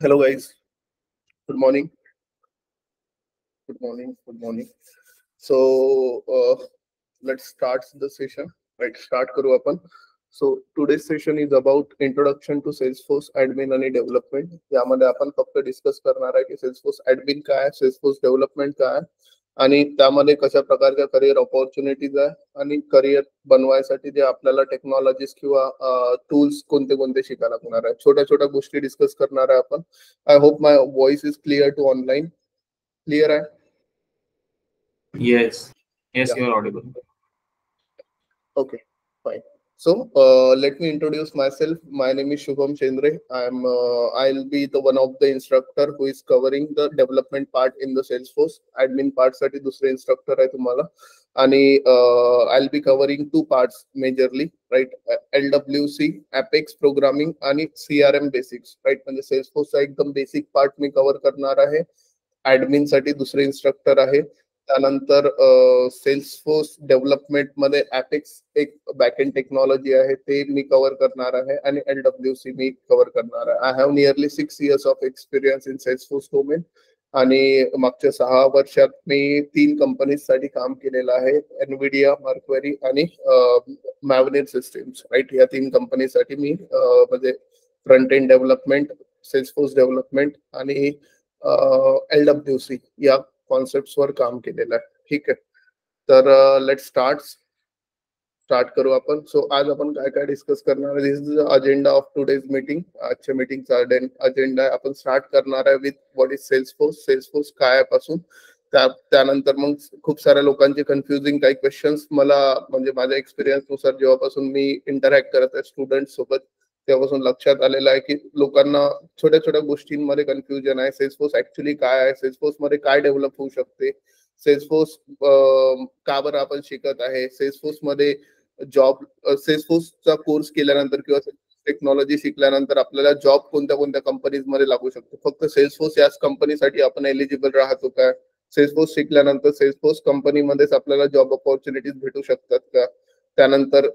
Hello guys, good morning. Good morning. Good morning. So let's start the session. Right, start करू आपण. So today's session is about introduction to Salesforce admin आणि development. यामध्ये आपण फक्त discuss करणार आहे की Salesforce admin काय आहे, Salesforce development काय आहे आणि त्यामध्ये कशा प्रकारच्या करिअर ऑपॉर्च्युनिटीज आहे आणि करिअर बनवायसाठी जे आपल्याला टेक्नॉलॉजीज किंवा टूल्स कोणते कोणते शिकायला लागणार आहे. छोट्या छोट्या गोष्टी डिस्कस करणार आहे आपण. I hope my voice is clear to online. Clear आहे? Yes, Yeah. you are audible. Okay, fine. So let me introduce myself. My name is Shubham Chendra. I'll be the one of the instructor who is covering the development part in the Salesforce. Admin part साठी दुसरे instructor आहे तुम्हाला. आणि I'll be covering two parts majorly, right? LWC, Apex Programming आणि CRM Basics, right? म्हणजे Salesforce चा एकदम basic part मी cover करणार आहे. ऍडमिन साठी दुसरे इन्स्ट्रक्टर आहे. त्यानंतर सेल्सफोर्स डेव्हलपमेंट मध्ये ऍपेक्स एक बॅकएंड टेक्नॉलॉजी आहे ते मी कव्हर करणार आहे आणि LWC मी कव्हर करणार आहे. I have nearly 6 years of experience in Salesforce domain आणि मागच्या 6 वर्षात मी 3 कंपनीज साठी काम केलेलं आहे. एनविडिया, मर्क्वेरी आणि मॅव्हनेर सिस्टीम्स, राईट. या 3 कंपनीसाठी मी म्हणजे front end development, Salesforce development आणि LWC या कॉन्सेप्ट वर काम केलेलं आहे. ठीक आहे, तर लेट्स स्टार्ट करू आपण. सो आज आपण काय काय डिस्कस करणार आहे. This is the agenda of today's meeting. आजच्या मीटिंगचा अजेंडा आहे. आपण स्टार्ट करणार आहे with what is Salesforce, Salesforce काय आहे पासून. त्यानंतर मग खूप साऱ्या लोकांचे कन्फ्युजिंग काही क्वेश्चन्स मला म्हणजे माझ्या एक्सपिरियन्स नुसार जेव्हापासून मी इंटरॅक्ट करत आहे स्टुडंट सोबत तेव्हापासून लक्षात आलेलं आहे की लोकांना छोट्या छोट्या गोष्टींमध्ये कन्फ्युजन आहे. सेल्सफोर्स ऍक्च्युली काय आहे, सेल्सफोर्स मध्ये काय डेव्हलप होऊ शकते, सेल्सफोर्स का बरं आपण शिकत आहे, सेल्सफोर्स मध्ये जॉब, सेल्सफोर्सचा कोर्स केल्यानंतर किंवा टेक्नॉलॉजी शिकल्यानंतर आपल्याला जॉब कोणत्या कोणत्या कंपनीज मध्ये लागू शकतो, फक्त सेल्सफोर्स याच कंपनीसाठी आपण एलिजिबल राहतो का, सेल्सफोर्स शिकल्यानंतर सेल्सफोर्स कंपनीमध्येच आपल्याला जॉब ऑपॉर्च्युनिटीज भेटू शकतात का, त्यानंतर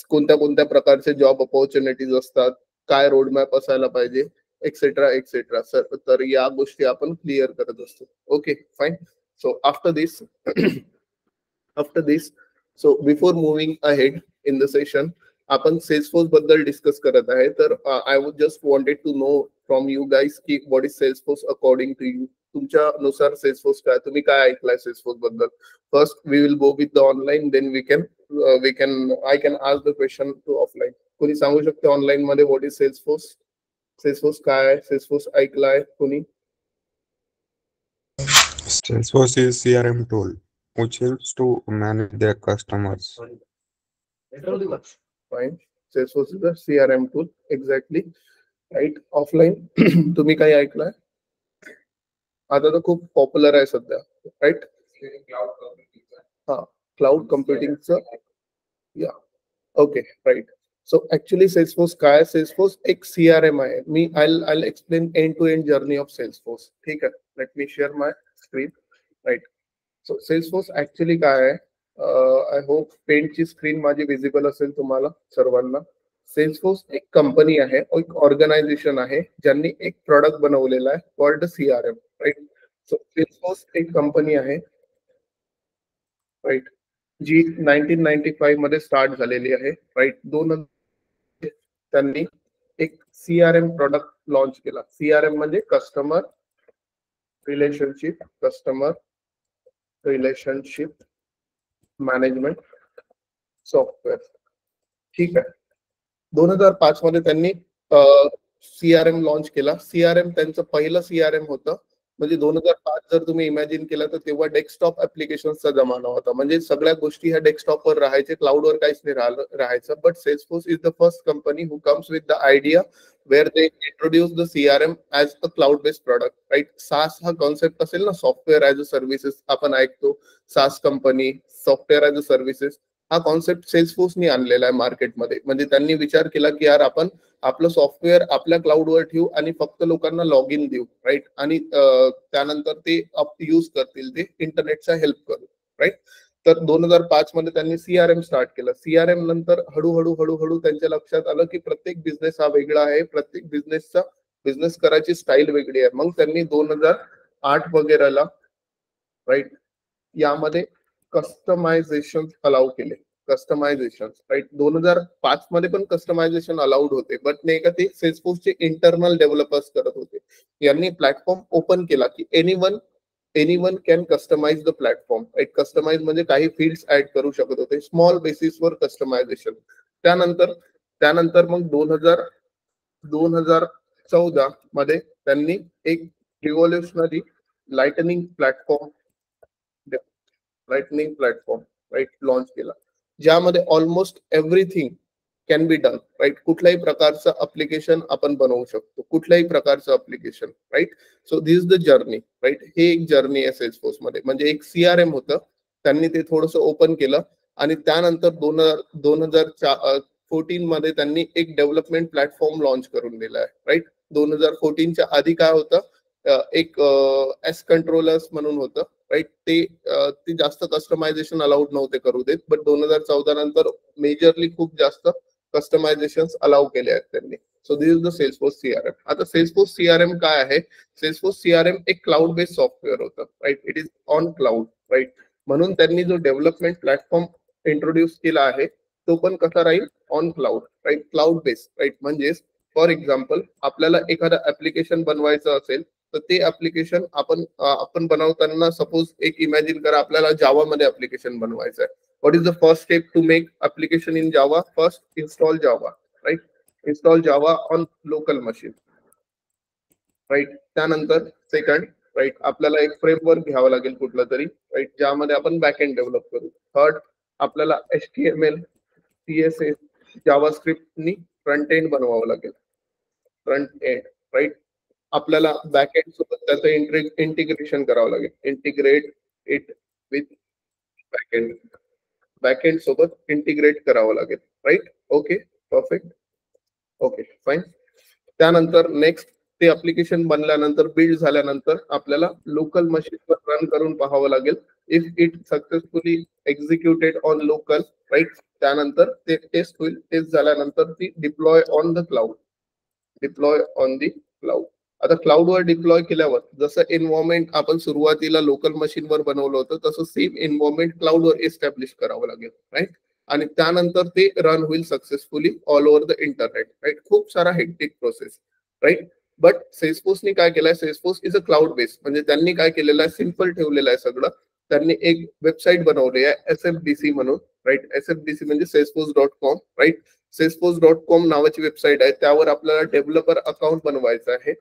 कोणत्या कोणत्या प्रकारचे जॉब ऑपॉर्च्युनिटीज असतात, काय रोडमॅप असायला पाहिजे, एक्सेट्रा एक्सेट्रा. तर या गोष्टी आपण क्लिअर करत असतो. Okay, fine. So after this so before moving ahead in the session आपण सेल्सफोर्स बद्दल डिस्कस करत आहे. तर I would just wanted to know from you guys की what is Salesforce according to you. तुमच्यानुसार सेल्सफोर्स काय, तुम्ही काय ऐकलाय सेल्सफोर्स बद्दल. First we will go with the online, then I can ask the question to offline. कोणी सांगू शकते ऑनलाईन मध्ये व्हॉट इज सेल्सफोर्स, सेल्सफोर्स काय आहे, सेल्सफोर्स ऐकलाय कोणी? Salesforce is CRM tool which helps to manage their customers. Fine. Salesforce is a CRM tool. Exactly. Right. Offline. तुम्ही काही ऐकलाय? आता तर खूप पॉप्युलर आहे सध्या, राईट. हा, क्लाउड कम्प्युटिंगचं. Yeah, okay, right. So actually Salesforce काय, सेल्सफोर्स एक CRM आहे. मी I explain end to end journey of Salesforce. ठीक आहे, let me share my screen. Right. So Salesforce actually काय आहे, आय होप पेंटची स्क्रीन माझी विजिबल असेल तुम्हाला सर्वांना. सेल्सफोर्स एक कंपनी आहे, एक ऑर्गनायझेशन आहे ज्यांनी एक प्रॉडक्ट बनवलेला आहे called CRM, right. So Salesforce एक कंपनी आहे, राईट, जी 1995 मध्ये स्टार्ट झालेली आहे, राईट. 2000 त्यांनी एक CRM प्रॉडक्ट लॉन्च केला. CRM म्हणजे कस्टमर रिलेशनशिप मॅनेजमेंट सॉफ्टवेअर. ठीक आहे. 2005 मध्ये त्यांनी CRM लॉन्च केला. CRM त्यांचं पहिलं CRM होतं. म्हणजे 2005 जर तुम्ही इमॅजिन केलं तर तेव्हा डेस्कटॉप ऍप्लिकेशनचा जमाना होता. म्हणजे सगळ्या गोष्टी ह्या डेस्कटॉपवर राहायचे, क्लाउडवर काहीच नाही राहायचं. But Salesforce is the first company who comes with the idea where they introduce the CRM as a cloud based product, right. SaaS हा कॉन्सेप्ट असेल ना, सॉफ्टवेअर ऍज अ सर्व्हिसेस आपण ऐकतो, सास company, software as a services. हा concept सेल्सफोर्सनी आणलेला आहे मार्केटमध्ये. म्हणजे त्यांनी विचार केला की यार आपण आपलं सॉफ्टवेअर आपल्या क्लाउडवर ठेवू आणि फक्त लोकांना लॉग इन देऊ, राईट. आणि त्यानंतर ते यूज करतील, ते इंटरनेटचा हेल्प करू, राईट. तर 2005 मध्ये त्यांनी CRM स्टार्ट केलं. CRM नंतर हळूहळू त्यांच्या लक्षात आलं की प्रत्येक बिझनेस हा वेगळा आहे, प्रत्येक बिझनेसचा बिझनेस करायची स्टाईल वेगळी आहे. मग त्यांनी 2008 वगैरेला राईट यामध्ये कस्टमायझेशन अलाउ केले. कस्टमायझेशन राईट 2005 मध्ये पण कस्टमायझेशन अलाउड होते, बट नाही का ते सेल्सफोर्सचे इंटरनल डेव्हलपर्स करत होते. यांनी प्लॅटफॉर्म ओपन केला की anyone can customise the platform. एक कस्टमाइज म्हणजे काही फील्ड्स ऍड करू शकत होते, स्मॉल बेसिसवर कस्टमायझेशन. त्यानंतर मग 2014 मध्ये त्यांनी एक revolutionary lightning platform right launch केला, ज्यामध्ये almost everything can be done right. कुठल्याही प्रकारचं अप्लिकेशन आपण बनवू शकतो, कुठल्याही प्रकारचं application right. So this is the journey right. हे एक जर्नी आहे सेल्सफोर्स मध्ये. म्हणजे एक CRM होतं, त्यांनी ते थोडंसं ओपन केलं आणि त्यानंतर 2014 मध्ये त्यांनी एक डेव्हलपमेंट प्लॅटफॉर्म लॉन्च करून दिला आहे राईट. 2014च्या आधी काय होतं, एक एस कंट्रोलर्स म्हणून होतं राईट. ते जास्त कस्टमायझेशन अलाउड नव्हते करू देत, बट 2014 नंतर मेजरली खूप जास्त कस्टमायझेशन अलाउ केले आहेत त्यांनी. So this is the Salesforce CRM. आता सेल्सफोर्स CRM काय आहे? सेल्सफोर्स CRM एक क्लाउड बेस्ड सॉफ्टवेअर होतं right. It is on cloud right. म्हणून त्यांनी जो डेव्हलपमेंट प्लॅटफॉर्म इंट्रोड्यूस केला आहे तो पण कसा राहील? On cloud right, cloud based right. म्हणजे फॉर एक्झाम्पल आपल्याला एखादं ऍप्लिकेशन बनवायचं असेल तर ते ऍप्लिकेशन आपण बनवताना सपोज एक इमॅजिन करा आपल्याला जावा मध्ये ऍप्लिकेशन बनवायचं आहे. What is the first step to make application in Java? First install Java right. Install Java on local machine right. त्यानंतर सेकंड राईट आपल्याला एक फ्रेमवर्क घ्यावा लागेल कुठला तरी राईट, ज्यामध्ये आपण बॅकएंड डेव्हलप करू. थर्ड आपल्याला HTML CSS जावास्क्रिप्टनी फ्रंट एंड बनवावं लागेल, फ्रंट एंड राईट. आपल्याला बॅकएंड सोबत त्याचं इंटिग्रेशन करावं लागेल, integrate it with backend, backend सोबत इंटिग्रेट करावं लागेल right. Okay perfect, okay fine. त्यानंतर नेक्स्ट ते ऍप्लिकेशन बनल्यानंतर बिल्ड झाल्यानंतर आपल्याला लोकल मशीनवर रन करून पाहावं लागेल. If it successfully executed on local right, त्यानंतर ते टेस्ट होईल. टेस्ट झाल्यानंतर ती deploy on the cloud, deploy on the cloud. आता क्लाउडवर डिप्लॉय केल्यावर जसं एन्व्हायरमेंट आपण सुरुवातीला लोकल मशीनवर बनवलं होतं तसं सेम एन्व्हायरमेंट क्लाउडवर एस्टॅब्लिश करावं लागेल राईट. आणि त्यानंतर ते रन होईल successfully all over the internet right. खूप सारा हेक्टिक प्रोसेस राईट. बट सेल्सफोर्सनी काय केलंय? Salesforce is a cloud based. म्हणजे त्यांनी काय केलेलं आहे? सिम्पल ठेवलेलं आहे सगळं. त्यांनी एक वेबसाईट बनवली आहे SFDC म्हणून राईट. SFDC म्हणजे salesforce.com राईट. salesforce.com नावाची वेबसाईट आहे. त्यावर आपल्याला डेव्हलपर अकाउंट बनवायचं आहे,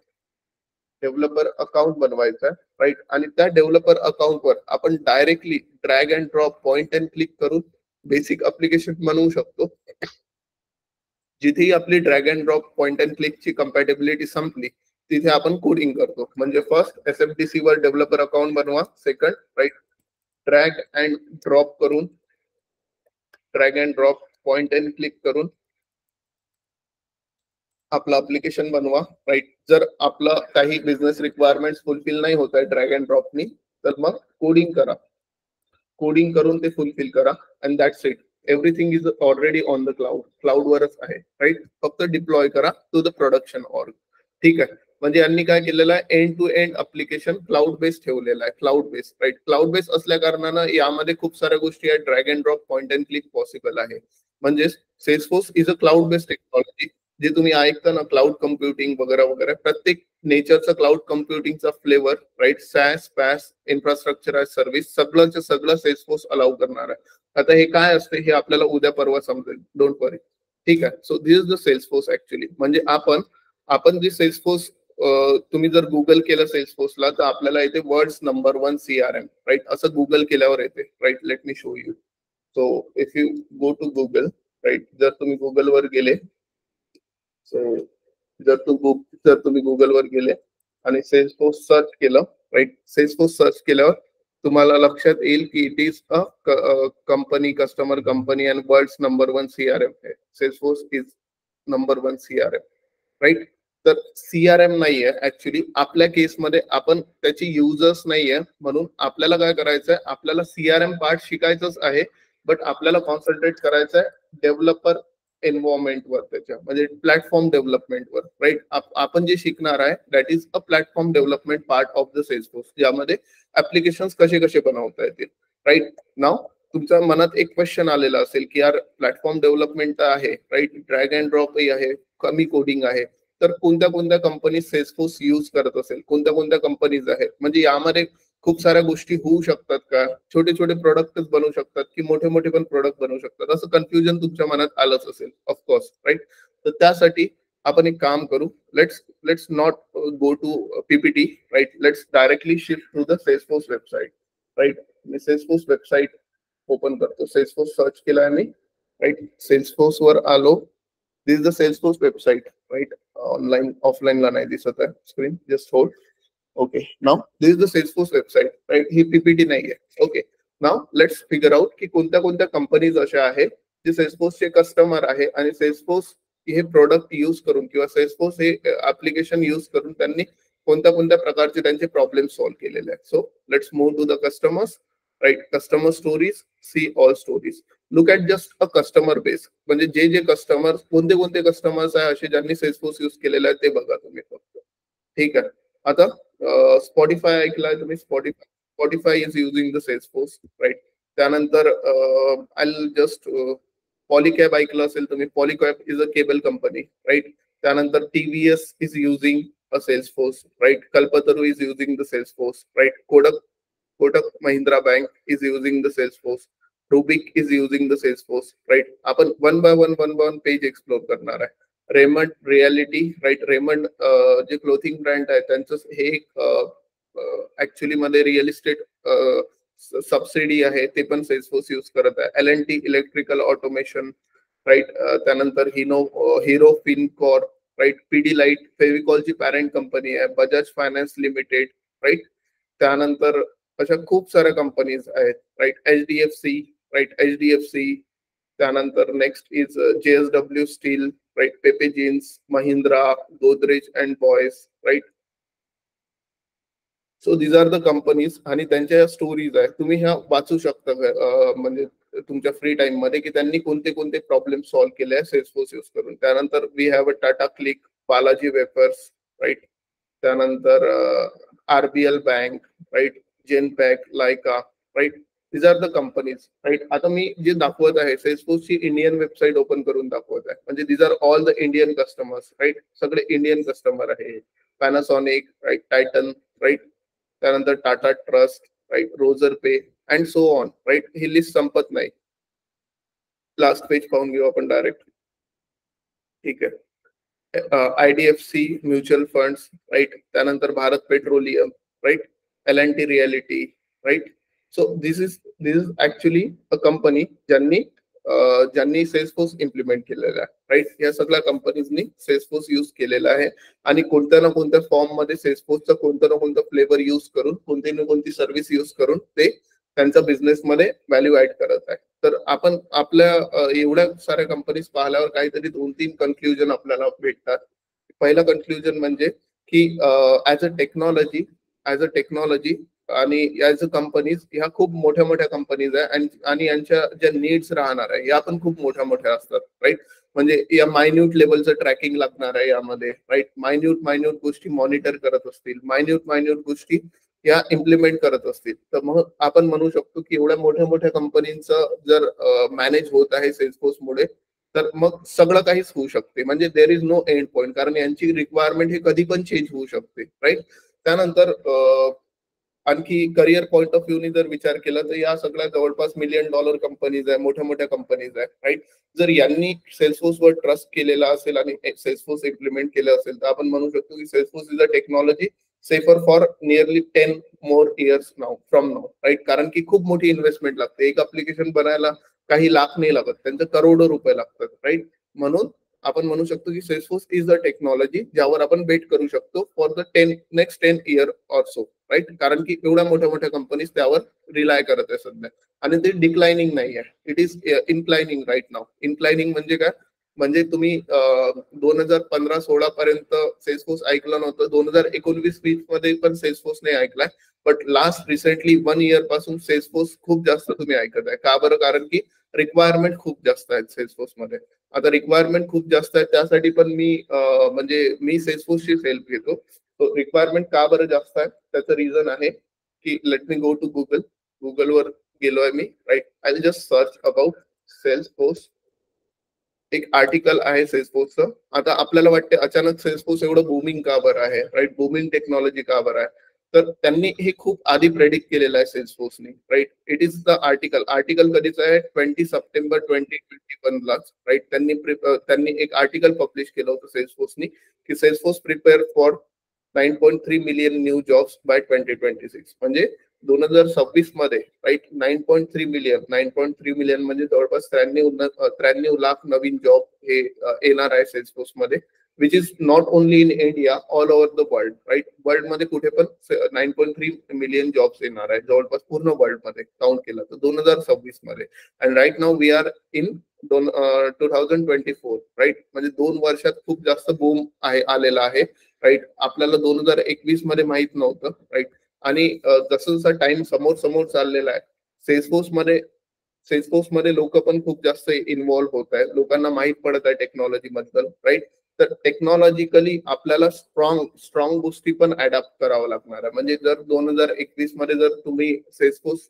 डेव्हलपर अकाउंट बनवायचं आहे राईट. आणि त्या डेव्हलपर अकाउंटवर आपण directly drag and drop point and click करून बेसिक ऍप्लिकेशन बनवू शकतो. जिथेही आपली drag and drop point and क्लिकची कम्पॅटेबिलिटी संपली तिथे आपण कोडिंग करतो. म्हणजे फर्स्ट SFDC वर डेव्हलपर अकाउंट बनवा, second right drag and drop करून, drag and drop point and click करून आपलं ऍप्लिकेशन बनवा राईट. जर आपलं काही बिझनेस रिक्वायरमेंट फुलफिल नाही होत आहे ड्रॅग अँड ड्रॉपनी तर मग कोडिंग करा, कोडिंग करून ते फुलफिल करा and that's it. Everything is already on the cloud, क्लाउडवरच आहे राईट. फक्त डिप्लॉय करा टू द प्रोडक्शन ऑर्ग. ठीक आहे. म्हणजे यांनी काय केलेलं आहे? End to end application cloud based ठेवलेलं आहे, cloud based right. Cloud based असल्या कारणानं यामध्ये खूप साऱ्या गोष्टी आहेत. ड्रॅग अँड ड्रॉप पॉइंट अँड क्लिक पॉसिबल आहे. म्हणजे Salesforce is a cloud based technology. जे तुम्ही ऐकता ना क्लाउड कम्प्युटिंग वगैरे वगैरे, प्रत्येक नेचरचा क्लाउड कम्प्युटिंगचा flavour right, SaaS PaaS infrastructure as service सगळंच सगळं सेल्सफोर्स अलाउ करणार आहे. आता हे काय असते हे आपल्याला उद्या परवा समजेल, डोंट वरी. ठीक आहे. So this is the Salesforce actually. म्हणजे आपण जे सेल्सफोर्स तुम्ही जर गुगल केलं सेल्सफोर्सला तर आपल्याला इथे वर्ड्स नंबर 1 CRM राईट असं गुगल केल्यावर येते right. Let me show you. So if you go to Google right, जर तुम्ही गुगलवर गेले, सो जर तुम्ही गुगलवर गेले आणि सेल्सफोर्स सर्च केलं राईट, सेल्सफोर्स सर्च केल्यावर तुम्हाला लक्षात येईल की it is a company, customer company and world's number 1 CRM आहे. Salesforce is number 1 CRM right. तर CRM नाहीये ऍक्च्युली आपल्या केसमध्ये, आपण त्याची युजर्स नाहीये. म्हणून आपल्याला काय करायचंय? आपल्याला CRM पार्ट शिकायचंच आहे, बट आपल्याला कॉन्सन्ट्रेट करायचंय डेव्हलपर एन्व्हायरमेंटवर, त्याच्या म्हणजे प्लॅटफॉर्म डेव्हलपमेंटवर, राईट. आपण जे शिकणार आहे that is a platform development part of the Salesforce, ज्यामध्ये ऍप्लिकेशन कसे कसे बनवता येतील, राईट. नाव तुमच्या मनात एक क्वेश्चन आलेला असेल की यार प्लॅटफॉर्म डेव्हलपमेंट आहे, राईट, ड्रॅग अँड ड्रॉपही आहे, कमी कोडिंग आहे, तर कोणत्या कोणत्या कंपनी सेल्सफोर्स यूज करत असेल, कोणत्या कोणत्या कंपनीज आहेत, म्हणजे यामध्ये खूप साऱ्या गोष्टी होऊ शकतात का, छोटे छोटे प्रोडक्टच बनवू शकतात की मोठे मोठे पण प्रोडक्ट बनवू शकतात, असं कन्फ्युजन तुमच्या मनात आलंच असेल ऑफकोर्स, राईट. तर त्यासाठी आपण एक काम करू, let's not go to PPT, right, let's directly shift to the Salesforce website, right. मी सेल्सफोर्स वेबसाईट ओपन करतो, सेल्सफोर्स सर्च केला मी, राईट, सेल्सफोर्स वर आलो. This is the Salesforce website, right. Online offline ला नाही दिसत आहे screen, just hold. Okay, now this is the Salesforce website, right? ही पीपीटी नाहीये. Okay, now let's figure out की कोणत्या कोणत्या कंपनीज अशा आहेत जे सेल्सफोर्सचे कस्टमर आहे आणि सेल्सफोर्स हे प्रोडक्ट यूज करून किंवा सेल्सफोर्स हे ऍप्लिकेशन यूज करून त्यांनी कोणत्या कोणत्या प्रकारचे त्यांचे प्रॉब्लेम सॉल्व्ह केलेले आहेत. So let's move to the customers, right. Customer stories, see all stories, look at just a customer base, म्हणजे जे जे कस्टमर, कोणते कोणते कस्टमर्स आहे असे ज्यांनी सेल्सफोर्स यूज केलेले आहे ते बघा तुम्ही फक्त, ठीक आहे. आता स्पॉटीफाय ऐकलाय तुम्ही, Spotify is using the Salesforce, right. त्यानंतर आय जस्ट पॉलिकॅब ऐकलं असेल तुम्ही, Polycab is a cable company, right. त्यानंतर TVS is using a Salesforce, right. Kalpataru is using the Salesforce, right. Kotak Mahindra bank is using the Salesforce, Rubik is using the Salesforce, right. आपण one by one page explore करणार आहे. Raymond realty, right. Raymond जे clothing brand आहे त्यांचं हे actually मध्ये real estate subsidy आहे, ते पण सेल्सफोर्स यूज करत आहे. L&T electrical automation, right. त्यानंतर हिरो फिनकॉर, राईट. पीडीलाइट फेविकॉलची पॅरेंट कंपनी आहे. Bajaj finance limited, right. त्यानंतर अशा खूप साऱ्या कंपनीज आहेत, राईट. HDFC, right. HDFC. त्यानंतर next is JSW steel, right. Pepe Jeans, Mahindra, Godrej and Boyce, right. So these are the companies आणि त्यांच्या स्टोरीज आहे, तुम्ही ह्या वाचू शकता म्हणजे तुमच्या फ्री टाइम मध्ये की त्यांनी कोणते कोणते प्रॉब्लेम सॉल्व्ह केले आहे सेल्सफोर्स यूज करून. त्यानंतर we have a Tata CLiQ, Balaji wafers, right. त्यानंतर RBL bank, right. Genpact, Lyca, right. These are the companies, right. आता मी जे दाखवत आहे सेल्सफोर्सची इंडियन वेबसाईट ओपन करून दाखवत आहे, म्हणजे these are all the Indian customers, right. सगळे इंडियन कस्टमर आहे. Panasonic, right. Titan, right. त्यानंतर Tata trust, right. Razorpay and so on, right. ही लिस्ट संपत नाही. लास्ट पेज पाहून घेऊ आपण डायरेक्ट, ठीक आहे. IDFC mutual funds, right. त्यानंतर Bharat petroleum, right. L&T realty, right. So this is actually a company ज्यांनी सेल्सफोर्स इम्प्लिमेंट केलेला आहे, राईट. या सगळ्या कंपनीजनी सेल्सफोर्स यूज केलेला आहे आणि कोणत्या ना कोणत्या फॉर्म मध्ये सेल्सफोर्सचा कोणतं ना कोणतं फ्लेवर यूज करून, कोणती ना कोणती सर्व्हिस यूज करून ते त्यांच्या बिझनेस मध्ये व्हॅल्यू ऍड करत आहे. तर आपण आपल्या एवढ्या साऱ्या कंपनीज पाहिल्यावर काहीतरी 2-3 कन्क्लुजन आपल्याला भेटतात. पहिला कन्क्लुजन म्हणजे की ऍज अ टेक्नॉलॉजी आणि ऍज अ कंपनीज ह्या खूप मोठ्या मोठ्या कंपनीज आहे आणि यांच्या ज्या नीड्स राहणार आहे या पण खूप मोठ्या मोठ्या असतात, राईट. म्हणजे या मायन्यूट लेवलचं ट्रॅकिंग लागणार आहे यामध्ये, राईट. मायन्यूट गोष्टी मॉनिटर करत असतील, मायन्यूट गोष्टी या इम्प्लिमेंट करत असतील. तर मग आपण म्हणू शकतो की एवढ्या मोठ्या मोठ्या कंपनींचं जर मॅनेज होत आहे सेल्सफोर्स मुळे, तर मग सगळं काहीच होऊ शकते, म्हणजे there is no end point, कारण यांची रिक्वायरमेंट हे कधी पण चेंज होऊ शकते, राईट. त्यानंतर आणखी करिअर पॉइंट ऑफ व्ह्यू ने जर विचार केला तर या सगळ्या जवळपास $1 मिलियन कंपनीज आहे, मोठ्या मोठ्या कंपनीज आहे, राईट. जर यांनी सेल्सफोर्सवर ट्रस्ट केलेला असेल आणि सेल्सफोर्स इम्प्लिमेंट केलं असेल तर आपण म्हणू शकतो की Salesforce is a technology safer for nearly 10 more years from now, right. कारण की खूप मोठी इन्व्हेस्टमेंट लागते, एक ऍप्लिकेशन बनायला काही लाख नाही लागत, त्यांचं करोडो रुपये लागतात, राईट. म्हणून आपण म्हणू शकतो की सेल्सफोर्स इज अ टेक्नॉलॉजी ज्यावर आपण बेट करू शकतो for the next 10 year or so, right. कारण की एवढ्या मोठ्या मोठ्या कंपनीज त्यावर रिलाय करत आहे सध्या आणि ते डिक्लाइनिंग नाही आहे, इट इज इन्क्लाइनिंग राईट नाव. इन्क्लाइनिंग म्हणजे काय, म्हणजे तुम्ही 2015-16 पर्यंत सेल्सफोर्स ऐकलं नव्हतं, 2019-20 मध्ये पण सेल्सफोर्स नाही ऐकलाय, बट लास्ट रिसेंटली 1 year पासून सेल्सफोर्स खूप जास्त तुम्ही ऐकत आहे. का बरं? कारण की रिक्वायरमेंट खूप जास्त आहेत सेल्सफोर्स मध्ये. आता रिक्वायरमेंट खूप जास्त आहे, त्यासाठी पण मी म्हणजे मी सेल्सफोर्सची हेल्प घेतो. रिक्वायरमेंट का बरं जास्त आहे त्याचं रिझन आहे की लेट मी गो टू गुगलवर गेलोय मी, right. I will just search about Salesforce. एक आर्टिकल आहे सेल्सफोर्सचं. आता आपल्याला वाटते अचानक सेल्सफोर्स एवढं बूमिंग का बरं आहे, राईट, बूमिंग टेक्नॉलॉजी का बरं आहे, तर त्यांनी हे खूप आधी प्रेडिक्ट केलेलं आहे सेल्सफोर्सनी, right. It is the article कधीच आहे 20 सप्टेंबर 2021 लाच, राईट. त्यांनी एक आर्टिकल पब्लिश केलं होतं सेल्सफोर्सनी की Salesforce prepare for 9.3 million new jobs by 2026. म्हणजे 2026 मध्ये, राईट, 9.3 मिलियन म्हणजे जवळपास 93 लाख नवीन जॉब हे येणार आहे सेल्सफोर्स मध्ये, which is not only in India, all over the world, right. World मध्ये कुठे पण 9.3 मिलियन जॉब्स येणार आहे, जवळपास पूर्ण वर्ल्ड मध्ये काउंट केलं तर 2026 मध्ये. And right now we are in 2024, right. म्हणजे 2 वर्षात खूप जास्त बूम आलेला आहे, राईट. आपल्याला 2021 मध्ये माहित नव्हतं, राईट. आणि जसं जसं टाइम समोर समोर चाललेला आहे, सेल्सफोर्स मध्ये लोक पण खूप जास्त इन्व्हॉल्व्ह होत आहेत, लोकांना माहित पडत आहे टेक्नॉलॉजी बद्दल, राईट. तर टेक्नॉलॉजिकली आपल्याला स्ट्रॉंग गोष्टी पण अडॅप्ट करावं लागणार आहे. म्हणजे जर 2021 मध्ये जर तुम्ही सेल्सफोर्स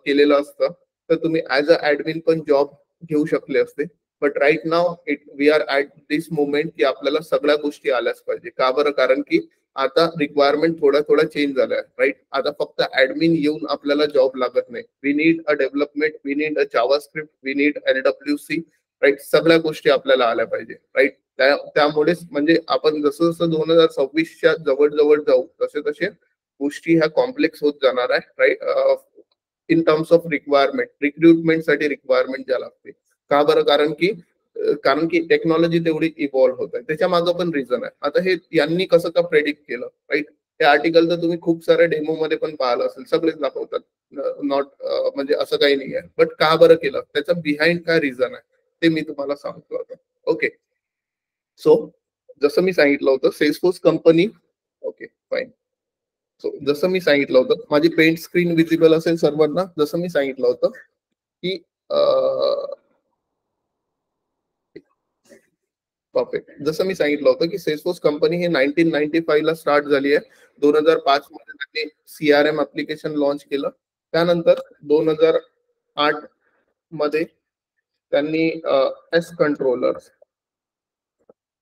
केलेलं असतं तर तुम्ही ऍज अ ऍडमिन पण जॉब घेऊ शकले असते. But right now we are at this moment की आपल्याला सगळ्या गोष्टी आल्याच पाहिजे. का बरं? कारण की आता रिक्वायरमेंट थोडा चेंज झालाय, राईट. आता फक्त ऍडमिन येऊन आपल्याला जॉब लागत नाही. We need a development, we need a JavaScript, we need LWC, right. सगळ्या गोष्टी आपल्याला आल्या पाहिजे, राईट. त्यामुळेच म्हणजे आपण जसं जसं 2026च्या जवळ जाऊ तसे तसे गोष्टी ह्या कॉम्प्लेक्स होत जाणार आहे, राईट. इन टर्म्स ऑफ रिक्रुटमेंटसाठी रिक्वायरमेंट ज्या लागते. का बरं? कारण की टेक्नॉलॉजी तेवढी इव्हॉल्व्ह होत आहे, त्याच्या मागं पण रिझन आहे. आता हे यांनी कसं का प्रेडिक्ट केलं, राईट. हे आर्टिकल तर तुम्ही खूप साऱ्या डेमो मध्ये पण पाहिलं असेल, सगळेच दाखवतात, नॉट म्हणजे असं काही नाही आहे. बट का बरं केलं, त्याचं बिहाइंड काय रिझन आहे ते मी तुम्हाला सांगतो आता. ओके. सो जसं मी सांगितलं होतं Salesforce company, okay fine. So जसं मी सांगितलं होतं, माझी पेंट स्क्रीन विजिबल असेल सर्वांना. जसं मी सांगितलं होतं की परफेक्ट. जसं मी सांगितलं होतं की सेल्सफोर्स कंपनी ही 1995 ला स्टार्ट झाली आहे. 2005 मध्ये त्यांनी CRM ऍप्लिकेशन लॉन्च केलं. त्यानंतर 2008 मध्ये त्यांनी एस कंट्रोलर,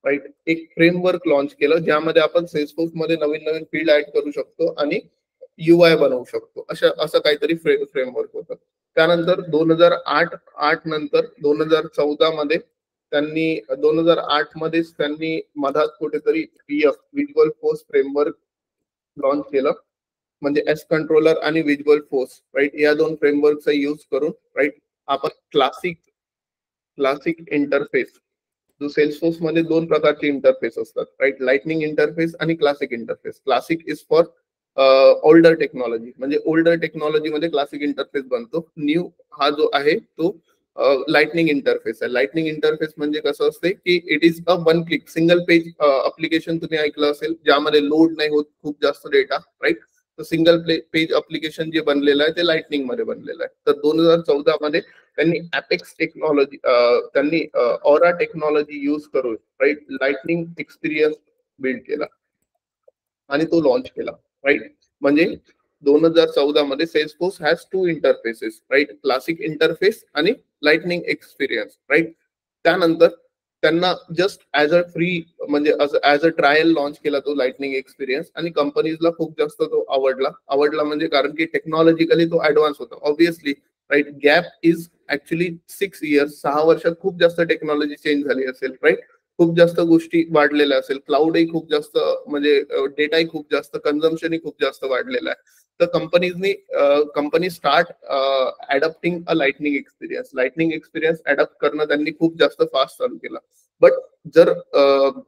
राईट, एक फ्रेमवर्क लॉन्च केलं ज्यामध्ये आपण सेल्सफोर्स मध्ये नवीन नवीन फील्ड ऍड करू शकतो आणि UI बनवू शकतो. असं काहीतरी फ्रेमवर्क होतं. त्यानंतर 2008 नंतर 2014 मध्ये 2008 मध्येच त्यांनी मधात कुठेतरी व्हिज्युअल फोर्स फ्रेमवर्क लॉन्च केलं. म्हणजे एस कंट्रोलर आणि व्हिज्युअल फोर्स, राईट, या दोन फ्रेमवर्कचा यूज करून, राईट, आपण क्लासिक इंटरफेस, जो सेल्सफोर्स मध्ये 2 प्रकारचे इंटरफेस असतात, राईट. लाइटनिंग इंटरफेस आणि classic interface. Classic is for older technology, म्हणजे ओल्डर टेक्नॉलॉजी मध्ये क्लासिक इंटरफेस बनतो. न्यू हा जो आहे तो लाइटनिंग इंटरफेस आहे. लाइटनिंग इंटरफेस म्हणजे कसं असते की it is a one click single page application. तुम्ही ऐकलं असेल, ज्यामध्ये लोड नाही होत खूप जास्त डेटा, राईट. तर सिंगल पेज अप्लिकेशन जे बनलेलं आहे ते लाइटनिंग मध्ये बनलेलं आहे. तर 2014 मध्ये त्यांनी अपेक्स टेक्नॉलॉजी, त्यांनी ऑरा टेक्नॉलॉजी यूज करून, राईट, लाइटनिंग एक्सपिरियन्स बिल्ड केला आणि तो लॉन्च केला, राईट. म्हणजे 2014 मध्ये Salesforce has 2 interfaces, right, classic interface आणि लाइटनिंग एक्सपिरियन्स, राईट. त्यानंतर त्यांना जस्ट ऍज अ फ्री, म्हणजे ऍज अ ट्रायल लॉन्च केला तो लाइटनिंग एक्सपिरियन्स आणि कंपनीजला खूप जास्त तो आवडला म्हणजे कारण की टेक्नॉलॉजिकली तो ऍडव्हान्स होता, obviously, right. Gap is actually 6 years. 6 वर्षात खूप जास्त टेक्नॉलॉजी चेंज झाली असेल, राईट. खूप जास्त गोष्टी वाढलेल्या असेल, क्लाउडही खूप जास्त, म्हणजे डेटाही खूप जास्त, कन्झम्पशनही खूप जास्त वाढलेलं आहे. तर company start adapting a lightning experience adapt करणं त्यांनी खूप जास्त फास्ट चालू केलं. बट जर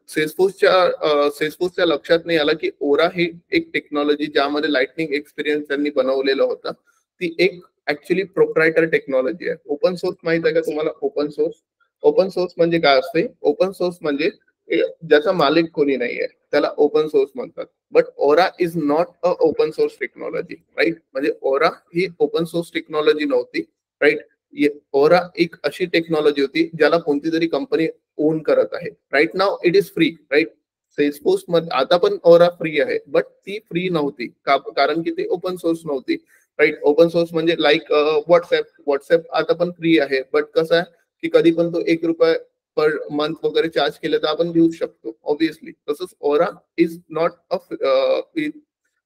सेल्सफोर्सच्या लक्षात नाही आलं की ओरा ही एक टेक्नॉलॉजी ज्यामध्ये लाइटनिंग एक्सपिरियन्स त्यांनी बनवलेलं होतं, ती एक ऍक्च्युअली प्रोप्रायटर टेक्नॉलॉजी आहे. ओपन सोर्स माहित आहे का तुम्हाला? ओपन सोर्स म्हणजे काय असते? ओपन सोर्स म्हणजे ज्याचा मालिक कोणी नाहीये त्याला ओपन सोर्स म्हणतात. But Aura is not a open source technology, right. म्हणजे ओरा ही ओपन सोर्स टेक्नॉलॉजी नव्हती, राईट. ओरा एक अशी टेक्नॉलॉजी होती ज्याला कोणती तरी कंपनी ओन करत आहे. Right now it is free, right. Salesforce मध्ये आता पण ओरा फ्री आहे, बट ती फ्री नव्हती कारण की ते ओपन सोर्स नव्हती, राईट. ओपन सोर्स म्हणजे लाईक व्हॉट्सअप आता पण फ्री आहे, बट कसं आहे की कधी पण तो ₹1 पर मंथ वगैरे चार्ज केलं तर आपण घेऊ शकतो ऑब्विसली. तसंच Aura is not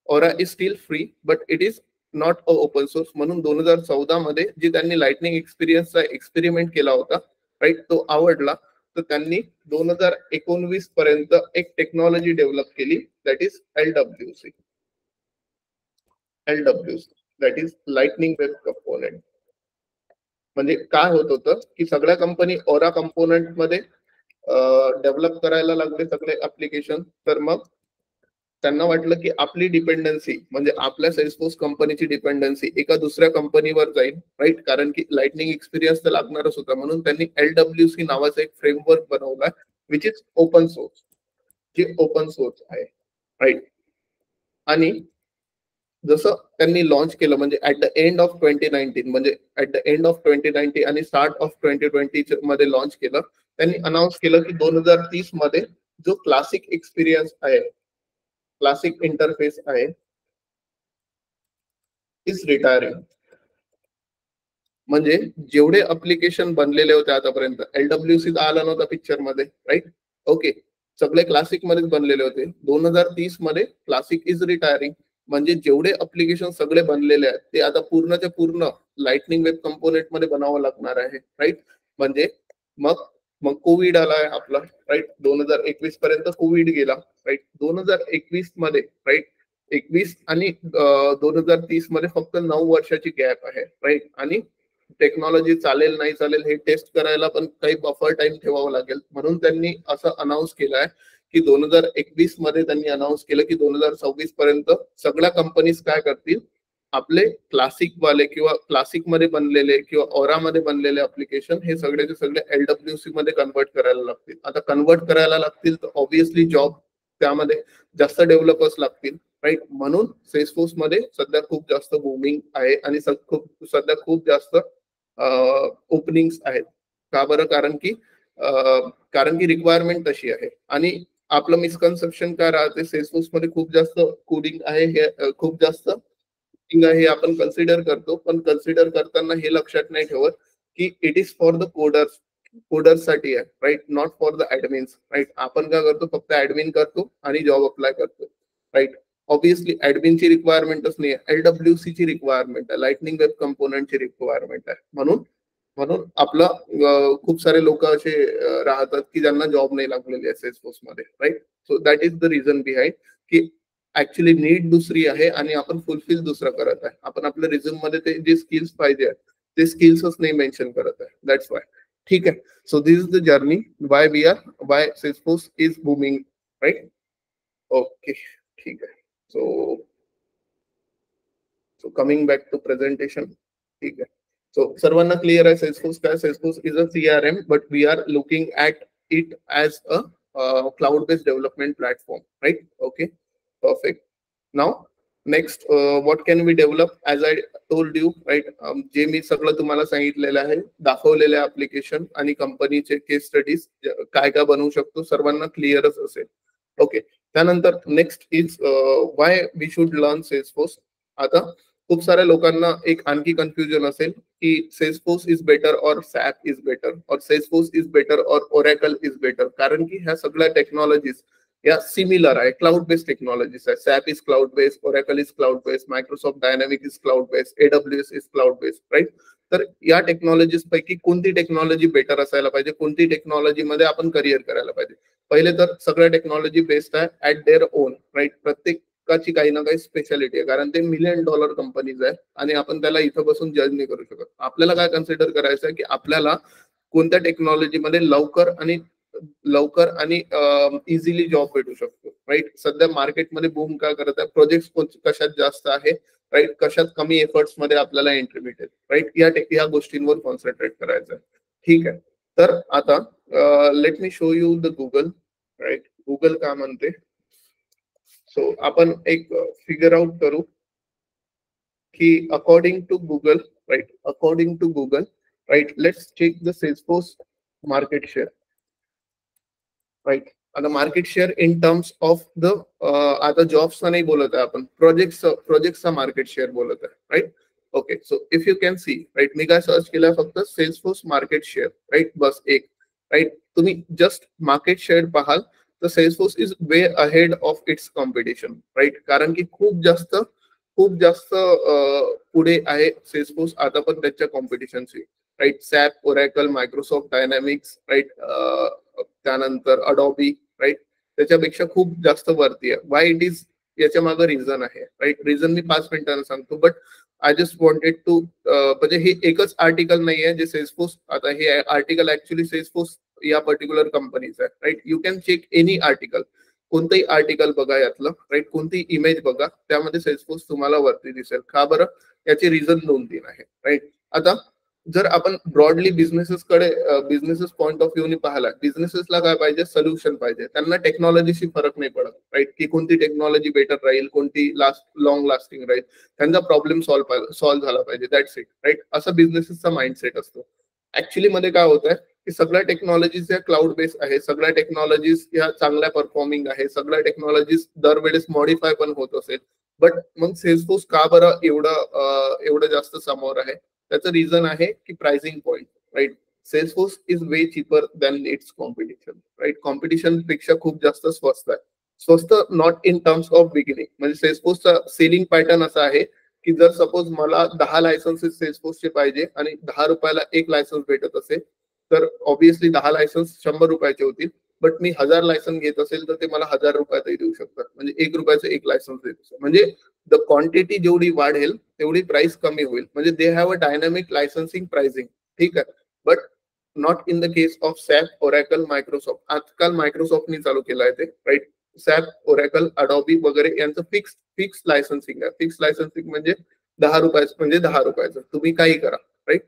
Aura is still free, but it is not a open source. म्हणून 2014 मध्ये जे त्यांनी लाइटनिंग एक्सपिरियन्सचा एक्सपेरिमेंट केला होता, राईट, तो आवडला. तर त्यांनी 2019 पर्यंत एक टेक्नॉलॉजी डेव्हलप केली, that is LWC. That is lightning web component. म्हणजे काय होत होतं की सगळ्या कंपनी ओरा कंपोनेंट मध्ये डेव्हलप करायला लागले सगळे ऍप्लिकेशन. तर मग त्यांना वाटलं की आपली डिपेंडन्सी म्हणजे आपल्या सेल्सफोर्स कंपनीची डिपेंडन्सी एका दुसऱ्या कंपनीवर जाईल, राईट. कारण की लाइटनिंग एक्सपिरियन्स तर लागणारच होता. म्हणून त्यांनी LWC नावाचा एक फ्रेमवर्क बनवला, विच इज ओपन सोर्स, जे ओपन सोर्स आहे, राईट. आणि जसं त्यांनी लॉन्च केलं म्हणजे ऍट द एंड ऑफ 2019, म्हणजे ऍट द एंड ऑफ 2019 आणि स्टार्ट ऑफ 2020 मध्ये लॉन्च केलं. त्यांनी अनाऊन्स केलं की 2030 मध्ये जो क्लासिक एक्सपिरियन्स आहे, क्लासिक इंटरफेस आहे, इज रिटायरिंग. म्हणजे जेवढे अप्लिकेशन बनलेले होते आतापर्यंत, LWC आला नव्हता पिक्चर मध्ये, राईट. ओके, सगळे क्लासिक मध्येच बनलेले होते. 2030 मध्ये क्लासिक इज रिटायरिंग. म्हणजे जेवढे अप्लिकेशन सगळे बनलेले आहेत ते आता पूर्णच्या पूर्ण लाइटनिंग वेब कंपोनेंट मध्ये बनावं लागणार आहे, राईट. म्हणजे मग मग कोविड आलाय आपला, राईट. 2021 पर्यंत कोविड गेला, राईट. 2021 मध्ये, राईट, 21 आणि 2030 मध्ये फक्त 9 वर्षाची गॅप आहे, राईट. आणि टेक्नॉलॉजी चालेल नाही चालेल हे टेस्ट करायला पण काही बफर टाइम ठेवावं लागेल. म्हणून त्यांनी असं अनाऊन्स केलंय की 2021 मध्ये त्यांनी अनाऊन्स केलं की 2026 पर्यंत सगळ्या कंपनीज काय करतील, आपले क्लासिक वाले किंवा क्लासिक मध्ये बनलेले किंवा ओरा मध्ये बनलेले अप्लिकेशन हे सगळेचे सगळे LWC मध्ये कन्वर्ट करायला लागतील. आता कन्वर्ट करायला लागतील तर ऑब्विसली जॉब त्यामध्ये जास्त डेव्हलपर्स लागतील, राईट. म्हणून सेल्सफोर्स मध्ये सध्या खूप जास्त बूमिंग आहे आणि सध्या खूप जास्त ओपनिंग्स आहेत. का बरं? कारण की रिक्वायरमेंट तशी आहे. आणि आपलं मिसकन्सेप्शन काय राहते, सेल्सफोर्स मध्ये खूप जास्त कोडिंग आहे, हे खूप जास्त हे आपण कन्सिडर करतो, पण कन्सिडर करताना हे लक्षात नाही ठेवत की it is for the coders साठी आहे, right, not for the admins, right. आपण काय करतो, फक्त ऍडमिन करतो आणि जॉब अप्लाय करतो, राईट. ऑब्विसली ऍडमिनची रिक्वायरमेंटच नाही आहे, LWC ची रिक्वायरमेंट आहे, लाइटनिंग वेब कंपोनेंटची रिक्वायरमेंट आहे. म्हणून म्हणून आपलं खूप सारे लोक असे राहतात की ज्यांना जॉब नाही लागलेली आहे सेल्सफोर्स मध्ये, राईट. So that is the reason behind की ऍक्च्युली नीड दुसरी आहे आणि आपण फुलफिल दुसरं करत आहे. आपण आपल्या रिझ्यूम मध्ये ते जे स्किल्स पाहिजे ते स्किल्सच नाही मेन्शन करत आहे, दॅट्स वाय. ठीक आहे. So this is the journey why Salesforce is booming, right. Okay, ठीक आहे. So coming back to presentation. ठीक आहे. सो सर्वांना क्लिअर आहे सेल्सफोर्स काय? Salesforce is a CRM, but we are looking at it as a cloud based development platform, right. Okay, perfect. Now next, what can we develop? As I told you, right, जे मी सगळं तुम्हाला सांगितलेलं आहे, दाखवलेले application आणि कंपनीचे केस studies काय काय बनवू शकतो, सर्वांना क्लिअरच असेल. ओके. त्यानंतर next is why we should learn Salesforce. आता खूप साऱ्या लोकांना एक आणखी कन्फ्युजन असेल की Salesforce is better or SAP is better or Salesforce is better or Oracle is better. कारण की ह्या सगळ्या टेक्नॉलॉजीज या सिमिलर आहे, क्लाउड बेस्ड टेक्नॉलॉजीज आहे. SAP is cloud based, Oracle is cloud based, Microsoft dynamic is cloud based, AWS is cloud based, right. तर या technologies पैकी कोणती टेक्नॉलॉजी बेटर असायला पाहिजे, कोणती टेक्नॉलॉजी मध्ये आपण करिअर करायला पाहिजे? पहिले तर सगळ्या टेक्नॉलॉजी बेस्ड आहे ऍट देअर ओन, राईट. प्रत्येकाची काही ना काही स्पेशालिटी आहे, कारण ते $1,000,000 कंपनीज आहे आणि आपण त्याला इथं बसून जज नाही करू शकत. आपल्याला काय कन्सिडर करायचं आहे की आपल्याला कोणत्या टेक्नॉलॉजीमध्ये लवकर आणि इझिली जॉब भेटू शकतो, राईट. सध्या मार्केटमध्ये बूम काय करत आहे, प्रोजेक्ट कशात जास्त आहे, राईट, कशात कमी एफर्ट्स मध्ये आपल्याला एंट्री भेटेल, राईट. या गोष्टींवर कॉन्सन्ट्रेट करायचं आहे. ठीक आहे. तर आता let me show you the Google, right. Google काय म्हणते. सो आपण एक फिगर आउट करू की according to Google, right, according to Google right. Let's check the Salesforce market share. Right. आता मार्केट शेअर इन टर्म्स ऑफ द आता जॉब्सचा नाही बोलत आहे आपण, प्रोजेक्टचा मार्केट शेअर बोलत आहे. Right. Okay. So if you can see, right, मी काय सर्च केलं फक्त सेल्सफोर्स मार्केट शेअर. राईट. बस एक. राईट. तुम्ही जस्ट मार्केट शेअर पाहाल तर Salesforce is way ahead of its competition. Right. कारण की खूप जास्त पुढे आहे सेल्सफोर्स आता पण त्याच्या कॉम्पिटिशनशी. Right. SAP, Oracle, Microsoft Dynamics, right, त्यानंतर अडोबी, राईट, त्याच्यापेक्षा खूप जास्त वरती आहे. वाय इट इज, याच्या मागे रिझन आहे. राईट. रिझन मी 5 मिनिटांना सांगतो, but I just wanted to, म्हणजे हे एकच आर्टिकल नाही आहे जे सेल्सफोर्स, आता हे आर्टिकल ऍक्च्युली सेल्सफोर्स या पर्टिक्युलर कंपनीचं आहे. Right. You can check any article, कोणतंही आर्टिकल बघा यातलं. राईट. कोणती इमेज बघा, त्यामध्ये सेल्सफोर्स तुम्हाला वरती दिसेल. का बरं? याचे रिझन 2-3 आहे. राईट. आता जर आपण ब्रॉडली बिझनेसेस पॉइंट ऑफ व्ह्यूने पाहिला, बिझनेसेसला काय पाहिजे? सोल्युशन पाहिजे. त्यांना टेक्नॉलॉजीशी फरक नाही पडत. राईट. की कोणती टेक्नॉलॉजी बेटर राहील, कोणती लॉंग लास्टिंग राहील, त्यांचा प्रॉब्लेम सॉल्व्ह झाला पाहिजे. That's it. राईट. असा बिझनेसेसचा माइंडसेट असतो. ऍक्च्युली मध्ये काय होत आहे की सगळ्या टेक्नॉलॉजीज या क्लाउड बेस आहे, सगळ्या टेक्नॉलॉजीज या चांगल्या परफॉर्मिंग आहे, सगळ्या टेक्नॉलॉजीज दरवेळेस मॉडिफाय पण होत असेल, बट मग सेल्सफोर्स का बरं एवढं जास्त समोर आहे? त्याचं रिझन आहे की pricing point. Right. Salesforce is way cheaper than its competition. Right. Competition पेक्षा खूप जास्त स्वस्त आहे. स्वस्त not in terms of beginning, म्हणजे सेल्सफोर्सचा सेलिंग पॅटर्न असा आहे की जर सपोज मला 10 लायसन्सेस सेल्सफोर्सचे पाहिजे आणि 10 रुपयाला एक लायसन्स भेटत असेल, तर ऑब्व्हियसली 10 लायसन्स 100 रुपयाचे होतील. बट मी 1000 लायसन्स घेत असेल तर ते मला 1000 रुपयातही देऊ शकतात. म्हणजे 1 रुपयाचं एक लायसन्स देत असेल, म्हणजे द क्वांटिटी जेवढी वाढेल तेवढी प्राइस कमी होईल. म्हणजे they have a dynamic licensing pricing. ठीक आहे. But not in the case of SAP, Oracle, Microsoft. आजकाल मायक्रोसॉफ्टनी चालू केलं आहे ते. राईट. सॅप, ओरॅकल, अडोबी वगैरे यांचं फिक्स लायसन्सिंग आहे. फिक्स लायसन्सिंग म्हणजे 10 रुपयाचं, म्हणजे 10 रुपयाचं तुम्ही काही करा. Right.